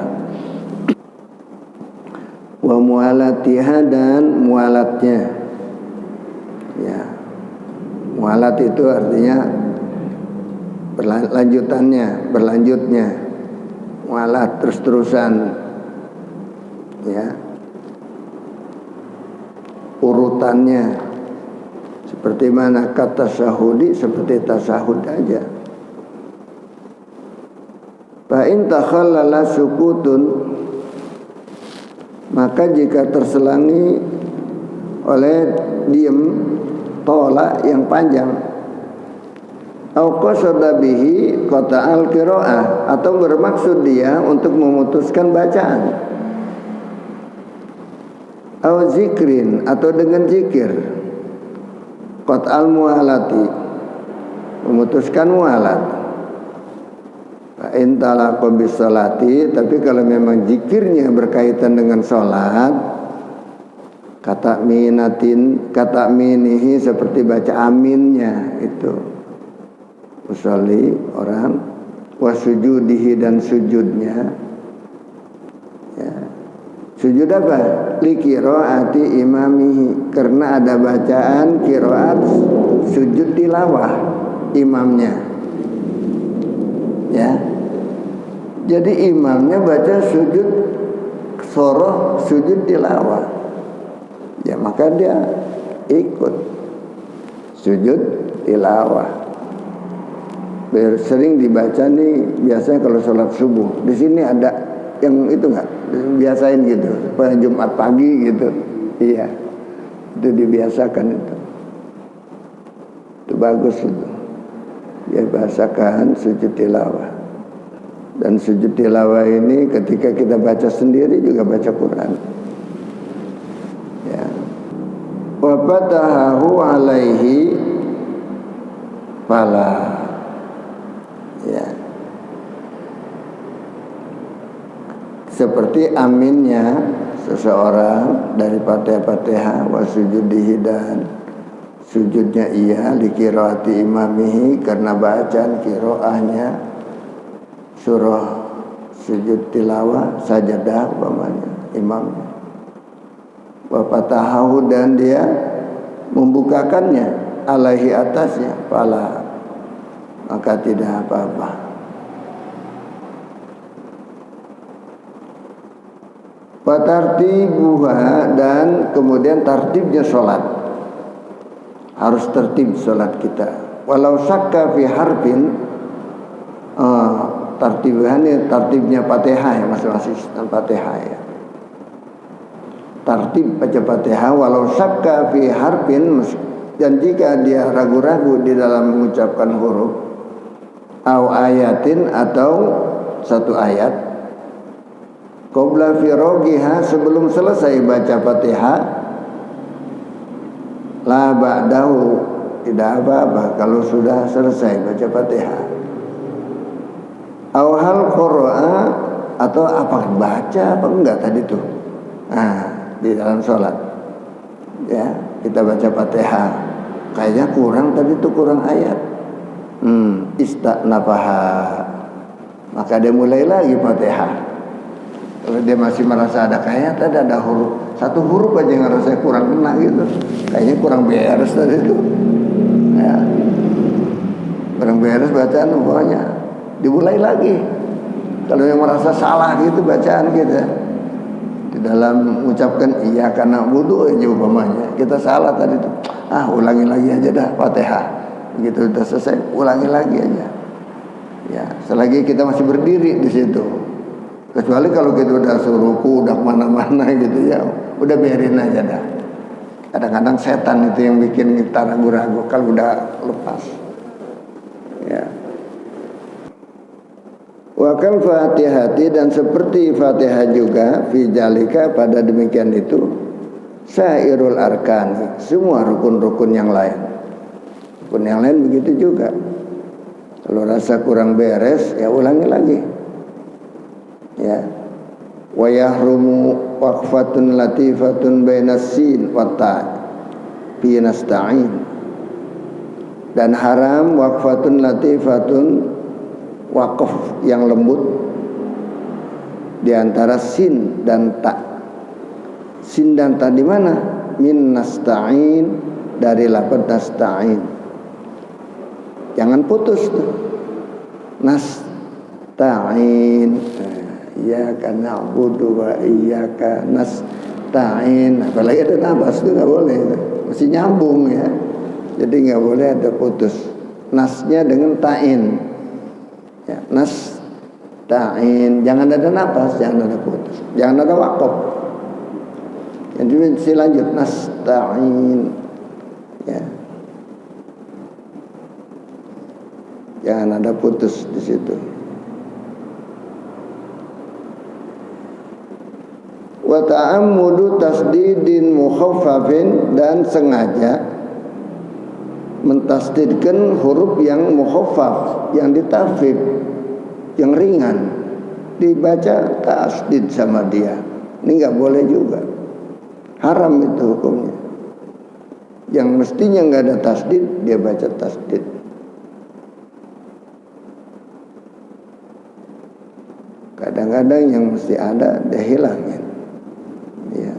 Wa mualatiha dan mualatnya. Ya. Mualat itu artinya berlanjutnya. Mualat terus-terusan. Ya. Urutannya seperti mana kata tasahudi, seperti tasahud aja. Fa in takhallala sukutun, Maka jika terselangi oleh diem tolak yang panjang, au qasada bihi qata'al qiraah, atau bermaksud dia untuk memutuskan bacaan, au zikrin, atau dengan zikir, qat'al mualati, memutuskan mualat. Fa in talaqa bis salati, tapi kalau memang zikirnya berkaitan dengan salat, kata minihi, seperti baca aminnya itu usolli orang, wasujudihi, dan sujudnya, ya. Sujud apa? Li qiraati imamihi, karena ada bacaan qiraat sujud tilawah imamnya, ya. Jadi imamnya baca sujud soroh, sujud tilawah, ya, maka dia ikut sujud tilawah. Sering dibaca nih biasanya kalau sholat subuh. Di sini ada yang itu nggak? Biasain gitu, pada Jumat pagi gitu. Iya, itu dibiasakan itu. Itu bagus itu. Dia bahasakan sujud tilawah. Dan sujud tilawah ini ketika kita baca sendiri juga baca Quran. Ya. Wa fatahahu alaihi fala. Ya. Seperti aminnya seseorang dari Fatihah wa sujudihi, dan sujudnya ia li qiraati imamihi, karena bacaan qiraahnya surah sujud tilawah sajadah umpamanya imamnya. Wa fatahahu, dan dia membukakannya alaihi, atasnya, fala, maka tidak apa-apa. Watartibuha, dan kemudian tartibnya sholat, harus tertib sholat kita. Walau syakka fi harfin, tartibnya Fatihah ya, masing-masing Fatihah ya. Tartib baca Fatihah walau syakka fi harfin, dan jika dia ragu-ragu di dalam mengucapkan huruf, au ayatin, atau satu ayat, qabla firaghiha, sebelum selesai baca Fatihah, la ba'dahu, tidak apa-apa kalau sudah selesai baca Fatihah. Au hal qira'a, atau apa baca apa enggak tadi tuh. Nah, di dalam sholat, ya, kita baca Fatihah, kayaknya kurang tadi tuh, kurang ayat. Istanafaha, maka dia mulai lagi Fatihah. Kalau dia masih merasa ada, kayaknya tadi ada huruf, satu huruf aja yang ngerasa kurang kena gitu, kayaknya kurang beres tadi itu, ya, kurang beres bacaan, pokoknya dimulai lagi. Kalau yang merasa salah gitu bacaan kita di dalam mengucapkan iya karena wudu aja umpamanya, kita salah tadi tuh, ulangi lagi aja dah Fatihah, begitu udah selesai ulangi lagi aja, ya, selagi kita masih berdiri di situ. Kecuali kalau kita udah suruhku, udah kemana-mana gitu ya, udah biarin aja dah. Kadang-kadang setan itu yang bikin kita ragu-ragu kalau udah lepas, ya. Wakal Fatihati, dan seperti Fatihah juga, fi jalika, pada demikian itu, sairul arkani, semua rukun-rukun yang lain. Rukun yang lain begitu juga. Kalau rasa kurang beres, ya ulangi lagi. Ya, wa yahrumu waqfatun latifatun bainas sin wa ta fi nasta'in, dan haram waqfatun latifatun, waqaf yang lembut di antara sin dan ta. Sin dan ta di mana? Min nasta'in, dari lafaz nasta'in. Jangan putus tuh. Nasta'in, iyyaka na'budu wa iyyaka nasta'in. Apalagi ada nafas itu nggak boleh, mesti nyambung ya. Jadi nggak boleh ada putus. Nasnya dengan ta'in, ya, nasta'in, jangan ada nafas, jangan ada putus, jangan ada waqaf. Jadi lanjut nasta'in. Ya. Jangan ada putus di situ. Wa ta'ammudu tasdidin mukhaffafin, dan sengaja mentasdidkan huruf yang mukhaffaf, yang ditafif, yang ringan, dibaca tasdid sama dia. Ini nggak boleh juga, haram itu hukumnya. Yang mestinya nggak ada tasdid, dia baca tasdid. Kadang-kadang yang mesti ada dia hilangin. Ya.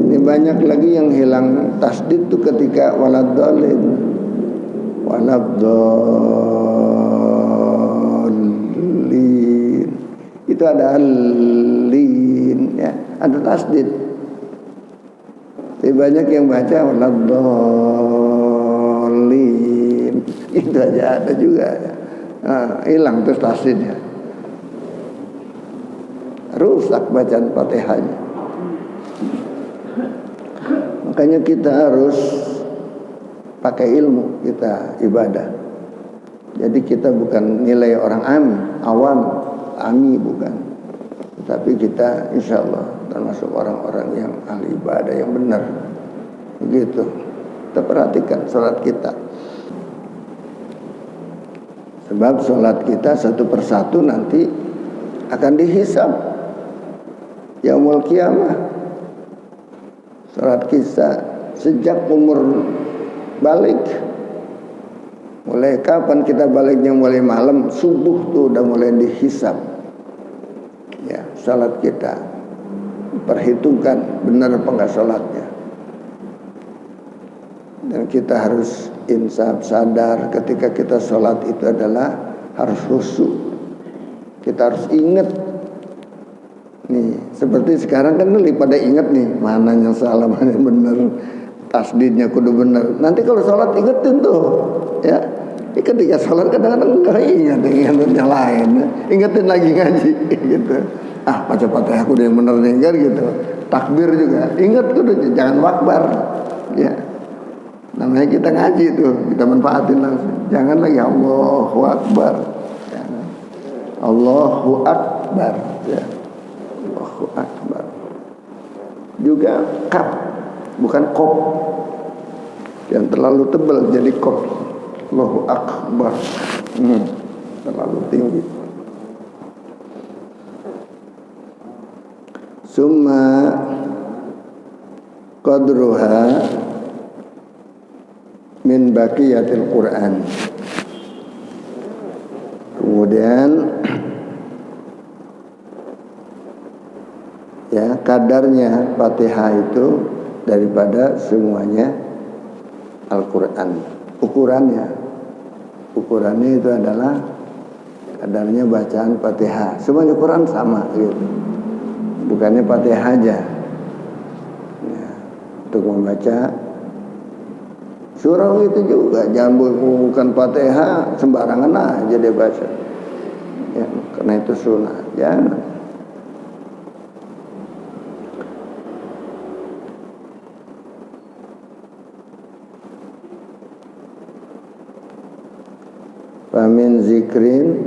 Ini banyak lagi yang hilang tasdid itu ketika waladhdallin. Waladhdallin. Itu ada lin, ya, ada tasdid. Tapi banyak yang baca waladhdallin. Itu aja ada juga. Hilang terus tasdidnya, rusak bacaan Fatihahnya. Makanya kita harus pakai ilmu kita ibadah. Jadi kita bukan nilai orang ami bukan, tapi kita insya Allah termasuk orang-orang yang ahli ibadah yang benar. Begitu. Kita perhatikan sholat kita. Sebab sholat kita satu persatu nanti akan dihisab yaumul qiyamah. Sholat kita sejak umur balik. Mulai kapan kita baliknya? Mulai malam, subuh tuh udah mulai dihisab. Ya, sholat kita perhitungkan benar apa enggak sholatnya. Dan kita harus insaf, sadar ketika kita sholat itu adalah harus khusyuk. Kita harus ingat. Nih, seperti sekarang kan lebih pada ingat nih, mana yang salah, mana yang benar, tasdidnya kudu benar. Nanti kalau sholat ingetin tuh, ya. Ketika sholat kadang-kadang nggak ingat yang lain, ingetin lagi ngaji, gitu. Baca Fatihah aku udah yang benar nih, kan gitu. Takbir juga, ingat kudu, jangan wakbar, ya. Namanya kita ngaji tuh, kita manfaatin langsung. Jangan lagi Allahu Akbar. Jangan. Allahu Akbar. Ya. Allahu Akbar. Juga kaf, bukan kop. Yang terlalu tebal jadi kop. Allahu Akbar. Terlalu tinggi. Summa qadruha min baqiyatil Quran. Kemudian ya, kadarnya Fatihah itu daripada semuanya Al-Quran. Ukurannya itu adalah kadarnya bacaan Fatihah. Semuanya Quran sama gitu. Bukannya Fatihah aja. Ya, untuk membaca surah itu juga jangan bukan Fatihah sembarangan aja dia baca. Ya, karena itu sunnah. Jangan. Famin zikrin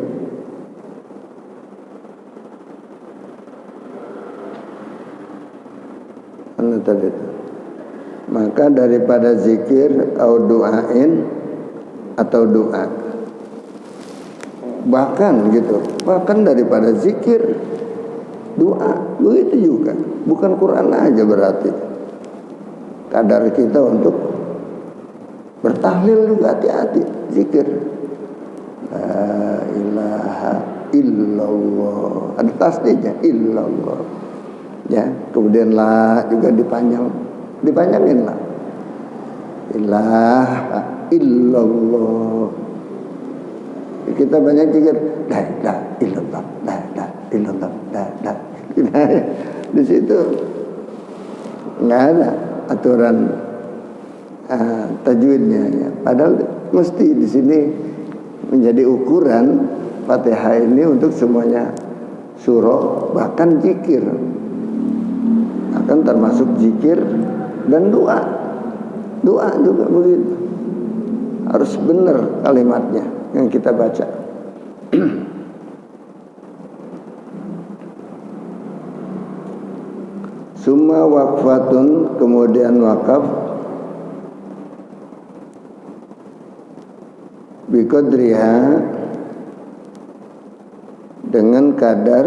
mana tadi itu? Maka daripada zikir atau doain atau doa, bahkan daripada zikir doa, begitu juga. Bukan Quran aja berarti. Kadar kita untuk bertahlil juga hati-hati. Zikir la ilaha illallah, ada tasdidnya illallah, ya. Kemudian la juga dipanjangin lah, ilaha illallah. Kita banyak zikir la ilaha illallah, la ilaha illallah, la ilaha. Di situ nggak ada aturan tajwidnya, ya. Padahal mesti di sini menjadi ukuran Fatihah ini untuk semuanya surah, bahkan zikir. kan termasuk zikir dan doa. Doa juga begitu, harus benar kalimatnya yang kita baca. Summa waqfatun, kemudian wakaf, biqadriha, dengan kadar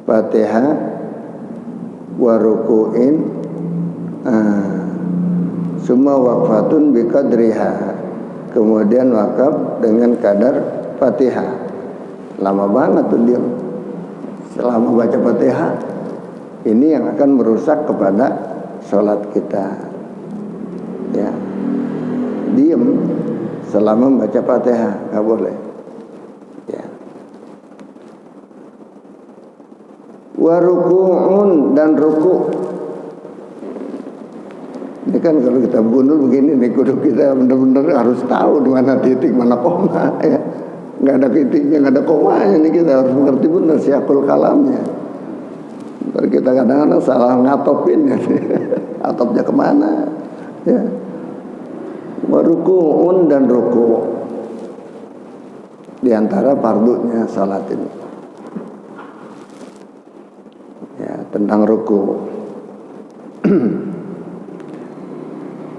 Fatihah, wa ruku'in, summa waqfatun biqadriha, kemudian wakaf dengan kadar Fatihah. Lama banget tuh dia selama baca Fatihah. Ini yang akan merusak kepada sholat kita, ya. Diem selama membaca Fatihah, nggak boleh, ya. Wa ruku'un, dan ruku'. Ini kan kalau kita bunuh begini nih, kudu kita benar-benar harus tahu di mana titik, mana koma, ya. Nggak ada titiknya, nggak ada komanya nih, kita harus mengerti benar siakul kalamnya. Ntar kita kadang-kadang salah ngatopin ya. Atopnya kemana, ya. Wa ruku'un, dan ruku' di antara fardunya salat ini, ya, tentang ruku'.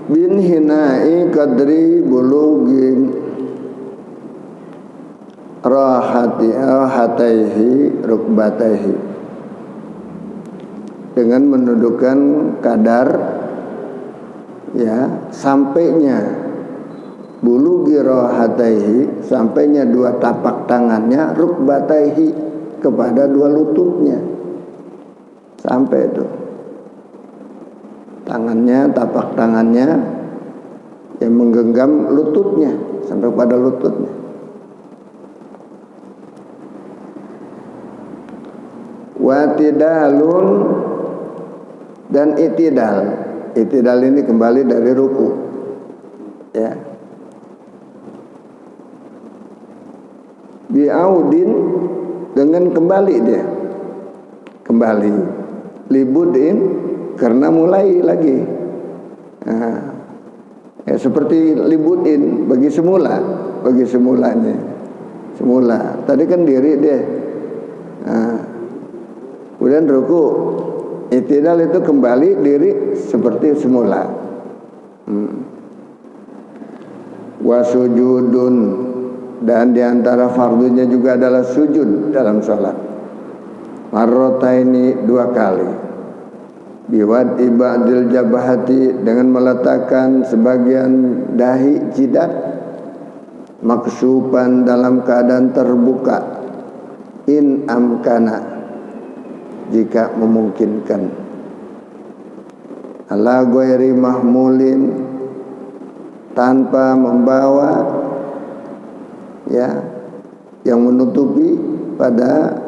Bin hinai kadri bulugin rahataihi rukbataihi, dengan menundukkan kadar, ya, sampainya bulugi rahataihi, sampainya dua tapak tangannya, rukbataihi, kepada dua lututnya, sampai itu tangannya, tapak tangannya yang menggenggam lututnya, sampai pada lututnya. Watidalun, dan itidal. Itidal ini kembali dari ruku, ya. Bi'audin, dengan kembali dia, kembali. Libudin, karena mulai lagi. Nah, ya, seperti libudin, bagi semula, bagi semulanya, semula. Tadi kan diri dia. Nah, kemudian ruku, itidal itu kembali diri seperti semula. Wasujudun, dan diantara fardunya juga adalah sujud dalam sholat. Marrotaini, dua kali. Biwad ibadil jabahati, dengan meletakkan sebagian dahi jidat, maksupan, dalam keadaan terbuka, in amkana, jika memungkinkan, ala ghairi mahmulin, tanpa membawa, ya, yang menutupi pada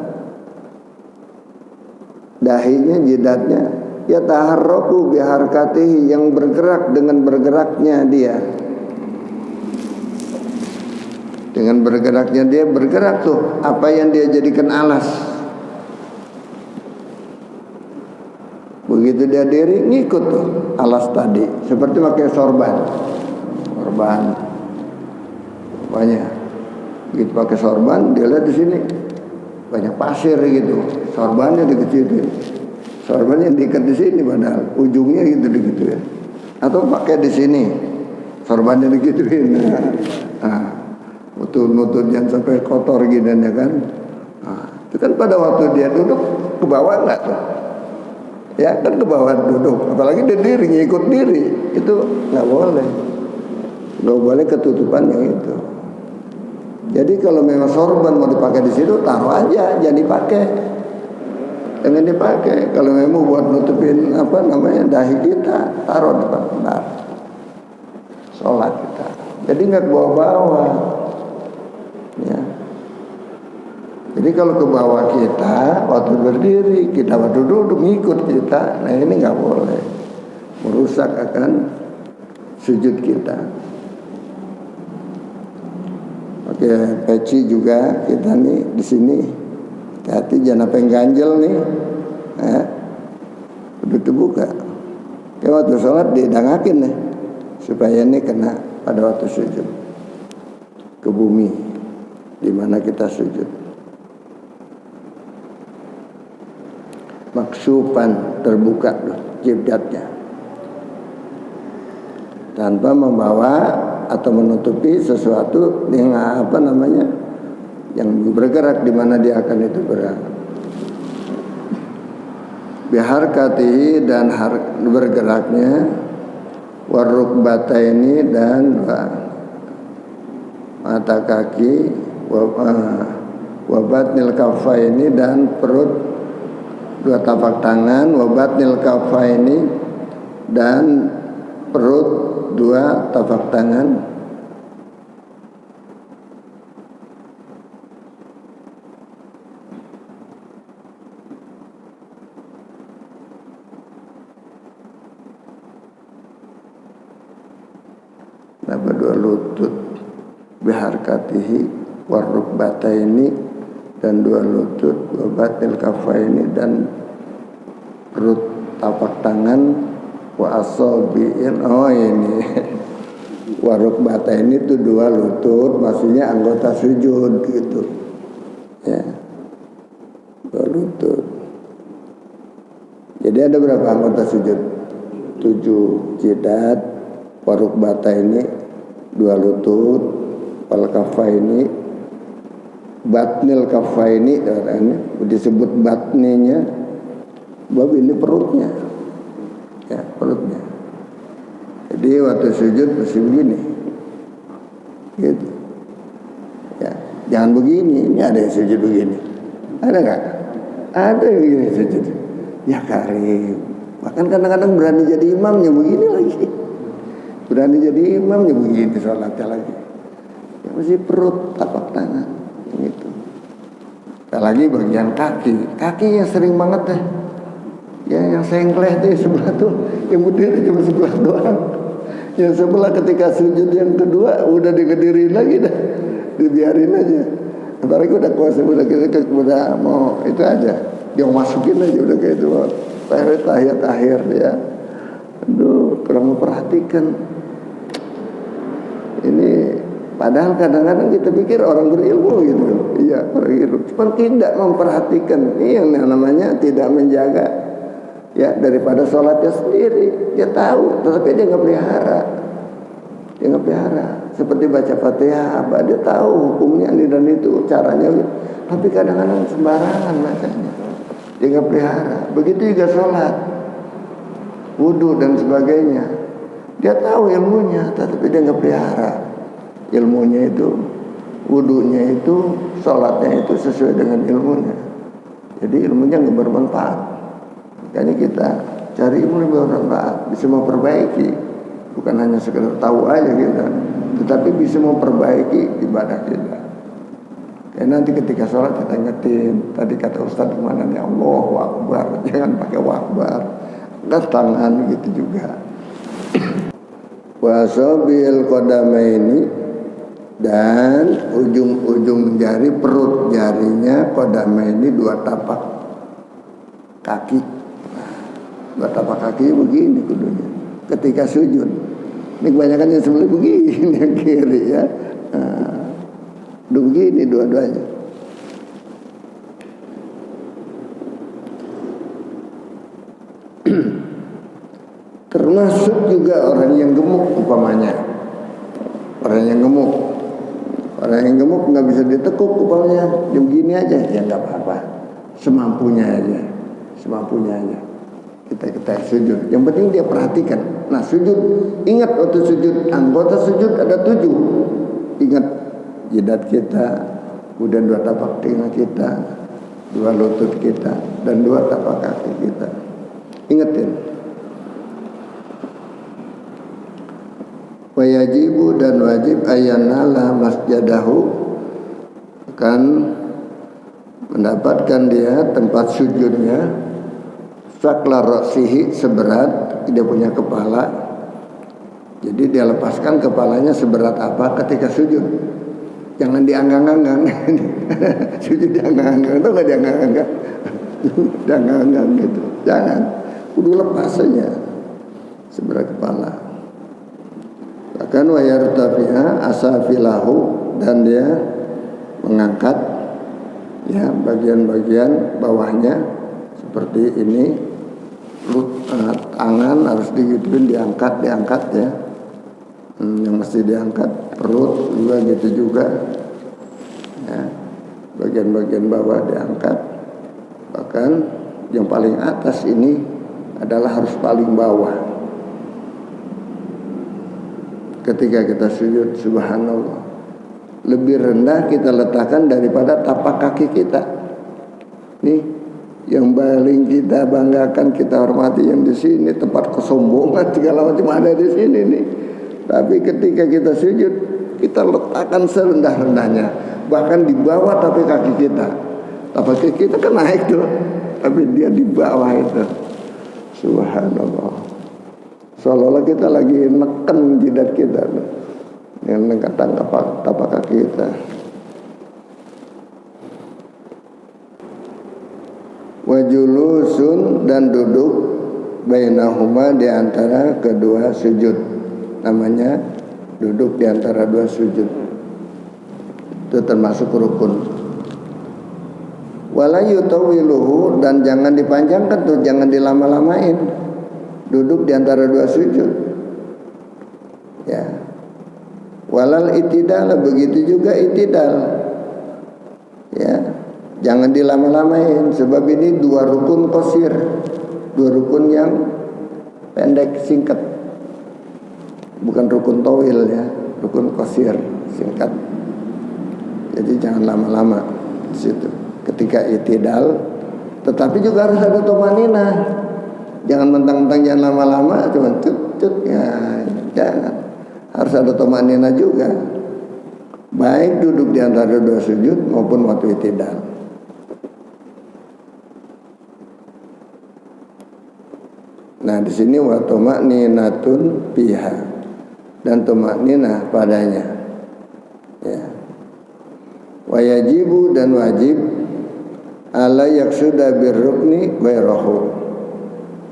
dahinya, jidatnya, ya, taharraku biharkatihi, yang bergerak dengan bergeraknya dia, dengan bergeraknya dia, bergerak tuh apa yang dia jadikan alas. Begitu dia diri, ngikut tuh alas tadi, seperti pakai sorban, banyak. Begitu pakai sorban, dia lihat di sini banyak pasir gitu, sorbannya dikecilin, sorbannya diikat di sini, padahal ujungnya gitu ya. Atau pakai di sini, sorbannya digituin, nutut yang sampai kotor gini, ya kan. Nah, itu kan pada waktu dia duduk ke bawah enggak tuh? Ya kan, ke bawah duduk, apalagi dia diri, ngikut diri, itu nggak boleh ketutupan yang itu. Jadi kalau memang sorban mau dipakai di situ, taruh aja, jangan dipakai, jangan dipakai. Kalau memang buat nutupin dahi kita, taruh di depan sholat kita. Jadi nggak ke bawah-bawah, ya. Jadi kalau ke bawah kita waktu berdiri, kita waktu duduk ngikut kita, nah ini nggak boleh, merusak akan sujud kita. Oke, peci juga kita nih di sini, hati jangan apa yang ganjel nih, ya. Kudu terbuka. Ya waktu sholat didangakin nih supaya ini kena pada waktu sujud ke bumi di mana kita sujud. Maksyufan, terbuka loh jidatnya tanpa membawa atau menutupi sesuatu yang yang bergerak di mana dia akan itu bergerak. Biharkatihi, dan bergeraknya, warukbataini, dan mata kaki, wabatnil kafaini, dan perut, dua tapak tangan, wabatnil kafaini, dan perut dua tapak tangan. Dua lutut, biharkatihi warukbataini, dan dua lutut, wabatnil kafaini, dan perut tapak tangan, wa asabi'il, ini warukbataini itu dua lutut, maksudnya anggota sujud gitu ya, dua lutut. Jadi ada berapa anggota sujud? 7 jidat, warukbataini dua lutut, wal kafaini, batnil kafaini, disebut batninya, bab ini perutnya, ya perutnya. Jadi waktu sujud mesti begini, gitu, ya jangan begini. Ini ada yang sujud begini, ada nggak? Ada yang begini sujud, ya karim. Bahkan kadang-kadang berani jadi imamnya begini lagi. Berani jadi imamnya begini sholatnya lagi. Ya mesti perut, tapak tangan, gitu. Lagi bagian kaki yang sering banget deh. Ya yang sengkleh deh sebelah tuh, yang berdiri cuma sebelah doang. Yang sebelah ketika sujud yang kedua udah digedirin lagi dah, dibiarin aja. Apalagi udah kuasa, udah mau itu aja, dia masukin aja udah kayak itu. Tahiyat akhir ya. Aduh, kurang memperhatikan. Ini padahal kadang-kadang kita pikir orang berilmu gitu. Iya, orang berilmu. Cuma tidak memperhatikan. Ini yang namanya tidak menjaga. Ya, daripada sholatnya sendiri. Dia tahu, tetapi dia nggak pelihara. Dia nggak pelihara. Seperti baca Fatihah, dia tahu hukumnya ini dan itu, caranya. Tapi kadang-kadang sembarangan bacanya. Dia nggak pelihara. Begitu juga sholat, wudu dan sebagainya. Dia tahu ilmunya, tetapi dia nggak pelihara ilmunya itu, wudunya itu, sholatnya itu sesuai dengan ilmunya. Jadi ilmunya nggak bermanfaat. Makanya kita cari ilmu yang bermanfaat, bisa memperbaiki, bukan hanya sekedar tahu aja kita, tetapi bisa memperbaiki ibadah kita. Kayak nanti ketika sholat kita ingetin, tadi kata Ustaz kemana nih, Allahu Akbar, jangan pakai wakbar, dan tangan gitu juga. Wasabil qadamaini, dan ujung-ujung jari perut jarinya qadamaini, dua tapak kaki. Dua tapak kaki begini kudunya ketika sujud. Ini kebanyakan yang sebelah begini, yang kiri ya. Begini dua-duanya. Termasuk juga orang yang gemuk umpamanya. Orang yang gemuk nggak bisa ditekuk umpamanya, dia begini aja, ya nggak apa-apa, semampunya aja. Kita sujud. Yang penting dia perhatikan. Nah sujud, ingat waktu sujud, anggota sujud ada 7. Ingat jidat kita, kemudian dua tapak tangan kita, dua lutut kita, dan dua tapak kaki kita. Ingatin. Wajibu, dan wajib ayanala masjadahu, akan mendapatkan dia tempat sujudnya, sakla roksihi, seberat dia punya kepala. Jadi dia lepaskan kepalanya seberat apa ketika sujud. Jangan dianggang-anggang. Sujud dianggang-anggang, itu nggak dianggang-anggang. Jangan gitu, jangan. Kudu lepas saja sebelah kepala. Bahkan wa yartafi'a asafilahu, dan dia mengangkat ya bagian-bagian bawahnya seperti ini. Tangan harus digituin, diangkat ya. Yang mesti diangkat, perut juga gitu juga. Ya, bagian-bagian bawah diangkat. Bahkan yang paling atas ini adalah harus paling bawah. Ketika kita sujud, subhanallah, lebih rendah kita letakkan daripada tapak kaki kita. Nih, yang paling kita banggakan, kita hormati yang di sini, tempat kesombongan segala macam ada di sini nih. Tapi ketika kita sujud, kita letakkan serendah-rendahnya, bahkan di bawah tapak kaki kita. Tapak kaki kita kan naik tuh, tapi dia di bawah itu. Subhanallah. Seolah-olah kita lagi neken jidat kita, yang neken tapak kaki kita. Wajulusun, dan duduk bainahuma, di antara kedua sujud. Namanya duduk di antara dua sujud. Itu termasuk rukun. Wala yutawiluhu, dan jangan dipanjangkan tuh, jangan dilama-lamain. Duduk di antara dua sujud. Ya. Walal itidal, begitu juga itidal. Ya. Jangan dilama-lamain, sebab ini dua rukun qasir, dua rukun yang pendek singkat. Bukan rukun tawil ya, rukun qasir, singkat. Jadi jangan lama-lama di situ. Ketika itidal, tetapi juga harus ada tumaninah. Jangan mentang-mentang jangan lama-lama, cuma cut ya, jangan. Harus ada tumaninah juga. Baik duduk di antara dua sujud maupun waktu itidal. Nah, di sini wa tuma'ninatun biha, dan tuma'ninah padanya. Ya. Wa yajibu, dan wajib ala yaksuda birrukni ghairahu,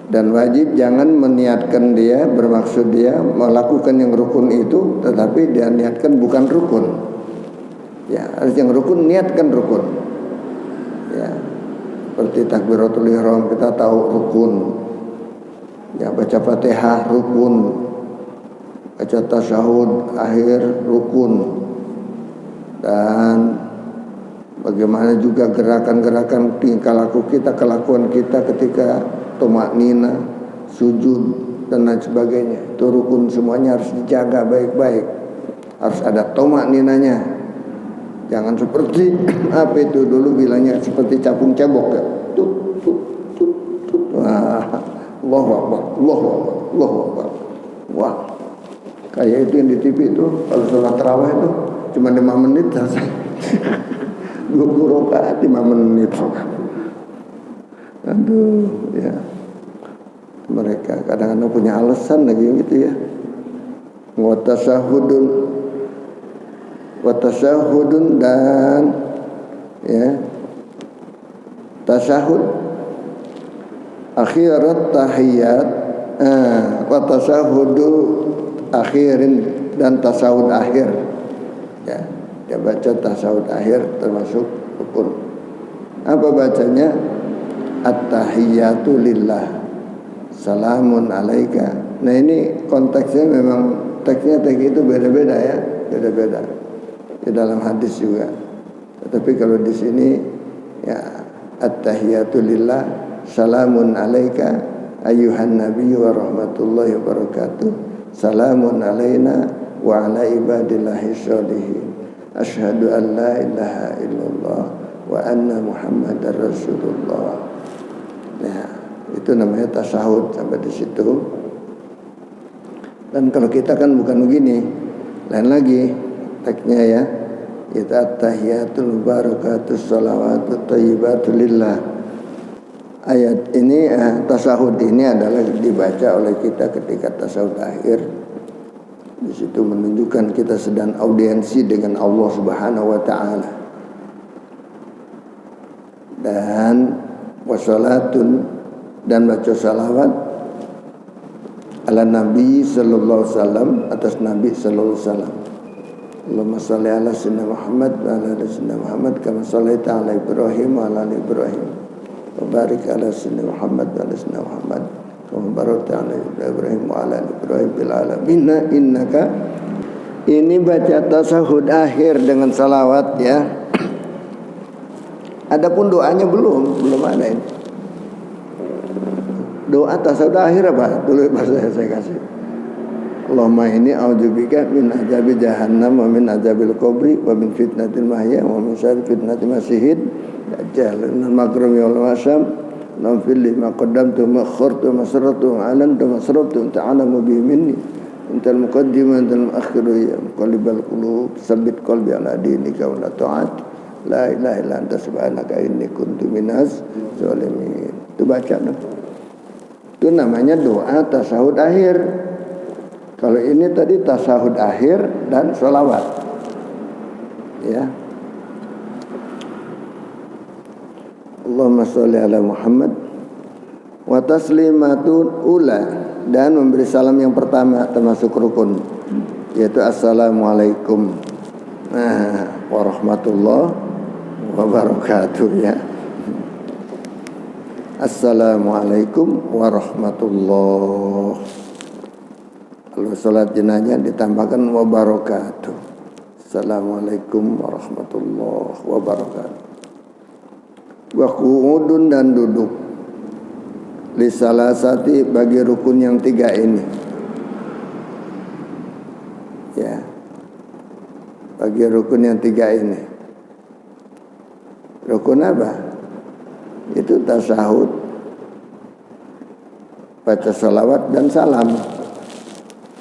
dan wajib jangan meniatkan dia, bermaksud dia melakukan yang rukun itu, tetapi dia niatkan bukan rukun. Ya, harus yang rukun, niatkan rukun. Ya, seperti takbiratul ihram kita tahu rukun. Ya, baca Fatihah rukun, baca tasyahud akhir rukun, dan bagaimana juga gerakan-gerakan tingkah laku kita, kelakuan kita ketika tumaknina, sujud dan lain sebagainya. Itu rukun, semuanya harus dijaga baik-baik. Harus ada tumakninanya. Jangan seperti apa itu dulu bilangnya, seperti capung cebok ya. Tut tut tut tut. Allahu Akbar, Allahu Akbar, Allahu Akbar. Wah, kayak itu yang di TV itu, kalau sholat tarawih itu cuma 5 menit selesai. 20 rakaat 5 menit. Aduh, ya. Mereka kadang-kadang punya alasan lagi gitu ya. Watasahudun, dan ya, tasyahud akhirat tahiyat, watasahudu akhirin, dan tasawud akhir. Ya, dia baca tasawud akhir termasuk rukun. Apa bacanya? At-tahiyyatu lillah, salamun alaika. Nah, ini konteksnya memang teksnya itu beda-beda ya, beda-beda. Di dalam hadis juga. Tetapi kalau di sini ya, at-tahiyyatu lillah, salamun alaika ayyuhan nabiyyu wa rahmatullahi wa barakatuh. Salamun alaina wa ala ibadillahi sholihin. Asyhadu an la ilaha illallah wa anna muhammadar rasulullah. Nah, itu namanya tasyahud sampai di situ. Dan kalau kita kan bukan begini, lain lagi teksnya ya. Kita tahiyatul barakatus salawatut thayyibatu lillah. Ayat ini, tasyahud ini adalah dibaca oleh kita ketika tasyahud akhir. Di situ menunjukkan kita sedang audiensi dengan Allah Subhanahu wa taala. Dan Wassalatun, dan baca salawat ala Nabi sallallahu alaihi wasallam, atas Nabi sallallahu alaihi wasallam. Allahumma shalli ala sayyidina Muhammad wa ala ali sayyidina Muhammad kama shallaita ala Ibrahim wa ala ali Ibrahim wa barik ala sayyidina Muhammad wa ala sayyidina Muhammad kama barakta ala Ibrahim wa ala ali Ibrahim bil alamin innaka. Ini baca tasahud akhir dengan salawat ya. Adapun doanya belum ada ini. Doa tasawuf akhir apa? Dulu bahasa saya kasih. Allahumma inni a'udzubika min azabi jahannam wa min azabil qabri wa min fitnatil mahya wa min syarri fitnatil masiihid dajjal innal makrumi wal wasam lam fil lima qaddamtu ma khartu masratu alantu masratu ta'alamu bi minni antal muqaddim antal muakhir ya muqallibal qulub sabbit qalbi ala dinika wa la ta'at la ilaha illa anta subhanaka inni kuntu minaz zalimin. Itu baca dong. Itu namanya doa tasahud akhir. Kalau ini tadi tasahud akhir dan sholawat ya. Allahumma sholli ala Muhammad wa taslimatun ula, dan memberi salam yang pertama termasuk rukun, yaitu assalamualaikum warahmatullahi wabarakatuh ya. Assalamualaikum warahmatullahi. Kalau sholat jenazah ditambahkan wabarakatuh. Assalamualaikum warahmatullahi wabarakatuh. Wa qu'udun, dan duduk. Li salasati, bagi rukun yang 3 ini. Ya. Bagi rukun yang 3 ini. Rukun apa? Itu tasahud, baca salawat dan salam.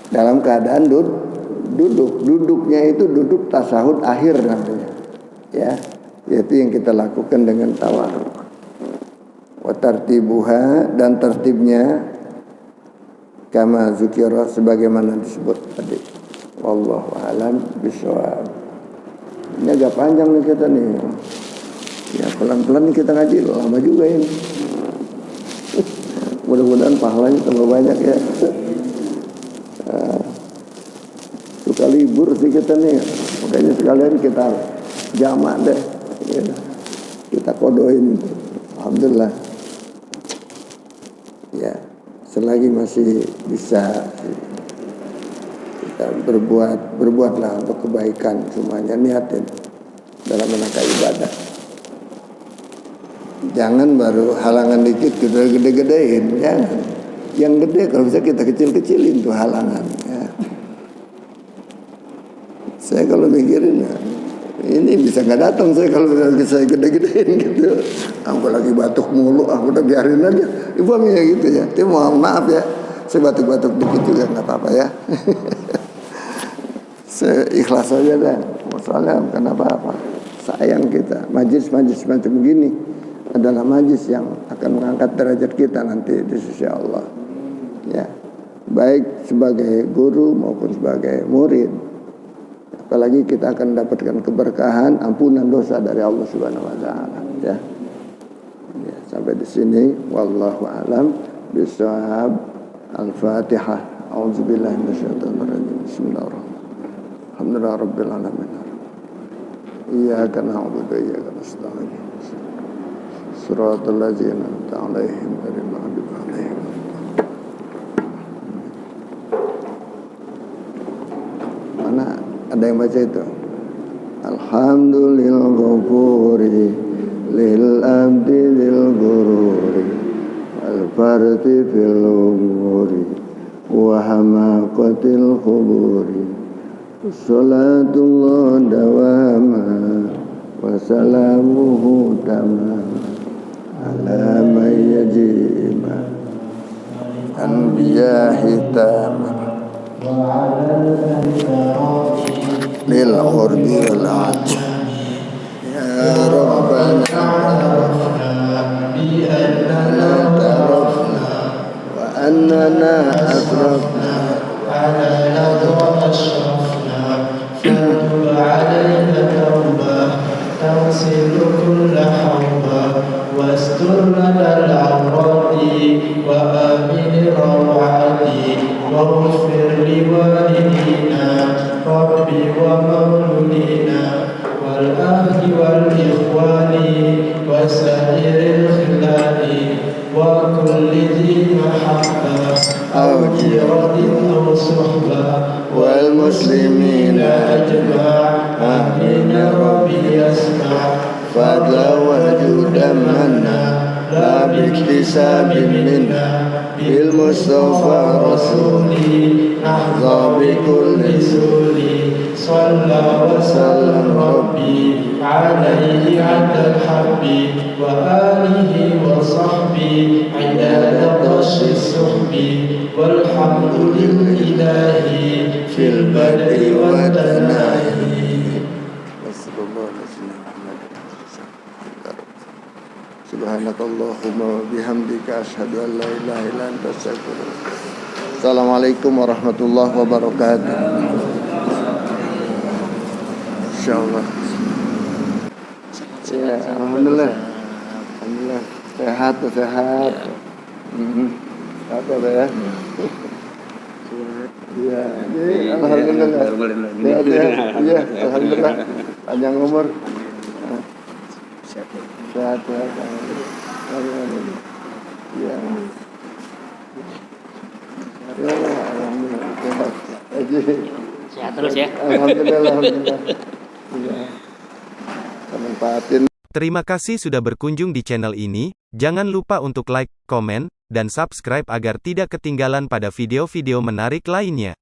Dalam keadaan duduk. Duduknya itu duduk tasahud akhir namanya. Ya, yaitu yang kita lakukan dengan tawarruk. Wa tartibuha, dan tertibnya kama zukira, sebagaimana disebut tadi. Wallahu a'lam bishawab. Ini agak panjang nih kita nih. Ya pelan-pelan kita ngaji, lama juga ini. Mudah-mudahan pahalanya tambah banyak ya. Suka libur sih kita nih, makanya sekalian kita jamak deh ya. Kita kodoin. Alhamdulillah ya, selagi masih bisa kita berbuatlah untuk kebaikan, semuanya niatin dalam rangka ibadah. Jangan baru halangan dikit kita gede-gedein, jangan. Yang gede kalau bisa kita kecil-kecilin tuh halangan ya. Saya kalau mikirin ya, ini bisa nggak datang saya kalau saya gede-gedein gitu. Aku lagi batuk mulu, aku udah biarin aja. Ibu aminnya gitu ya. Tapi mohon maaf ya, saya batuk-batuk dikit juga nggak apa-apa ya. Saya ikhlas aja dah. Soalnya bukan apa-apa. Sayang kita. Majlis-majlis macam begini adalah majlis yang akan mengangkat derajat kita nanti di sisi Allah. Ya, baik sebagai guru maupun sebagai murid. Apalagi kita akan mendapatkan keberkahan, ampunan dosa dari Allah Subhanahu wa taala ya. Ya, sampai di sini wallahu a'lam bishawab. Al-Fatihah. A'udzubillahi minasyaitonir rajim. Bismillahirrahmanirrahim. Alhamdulillahirabbil alamin. Iyyaka na'budu wa iyyaka nasta'in. Shiratal ladzina an'amta 'alaihim ghairil maghdubi 'alaihim. Mana ada yang baca itu? Alhamdulillah ghafuri lil abdi lil gururi wal farti fil umuri wa hamaqatil khuburi salatullah dawama wa salamuhu tamam ala man yajima anbiya hitama lil khurbi wal ajam ya rabbana bi annana tarafna wa annana asrafna ala wa ashrafna fatub alayna tawbah tawsilu kulla hawba wastur lana والدينا ربي ومولودينا والأهل والإخوان وسائر الخلان وكل ذي محبة أو جيرة أو صحبة والمسلمين أجمع آمين ربي يسمع فضلا وجودا منا لا باكتساب منا بالمصطفى رسولي نحظى بكل سولي صلى وسلم ربي عليه عند الحب وآله وصحبه عداد طش السحب والحمد لله في البدء والتناهي. Subhanakallahumma wa bihamdika asyhadu an la ilaha illa anta astaghfiruka. Assalamualaikum warahmatullahi wabarakatuh. Insyaallah. Ya, alhamdulillah. Alhamdulillah. Sehat. Apa ya? Ya, alhamdulillah. Ya, alhamdulillah. Panjang umur. Sehat. Ya. Ya, alhamdulillah. Sehat terus ya. Alhamdulillah. Ya. Memanfaatin. Terima kasih sudah berkunjung di channel ini. Jangan lupa untuk like, komen, dan subscribe agar tidak ketinggalan pada video-video menarik lainnya.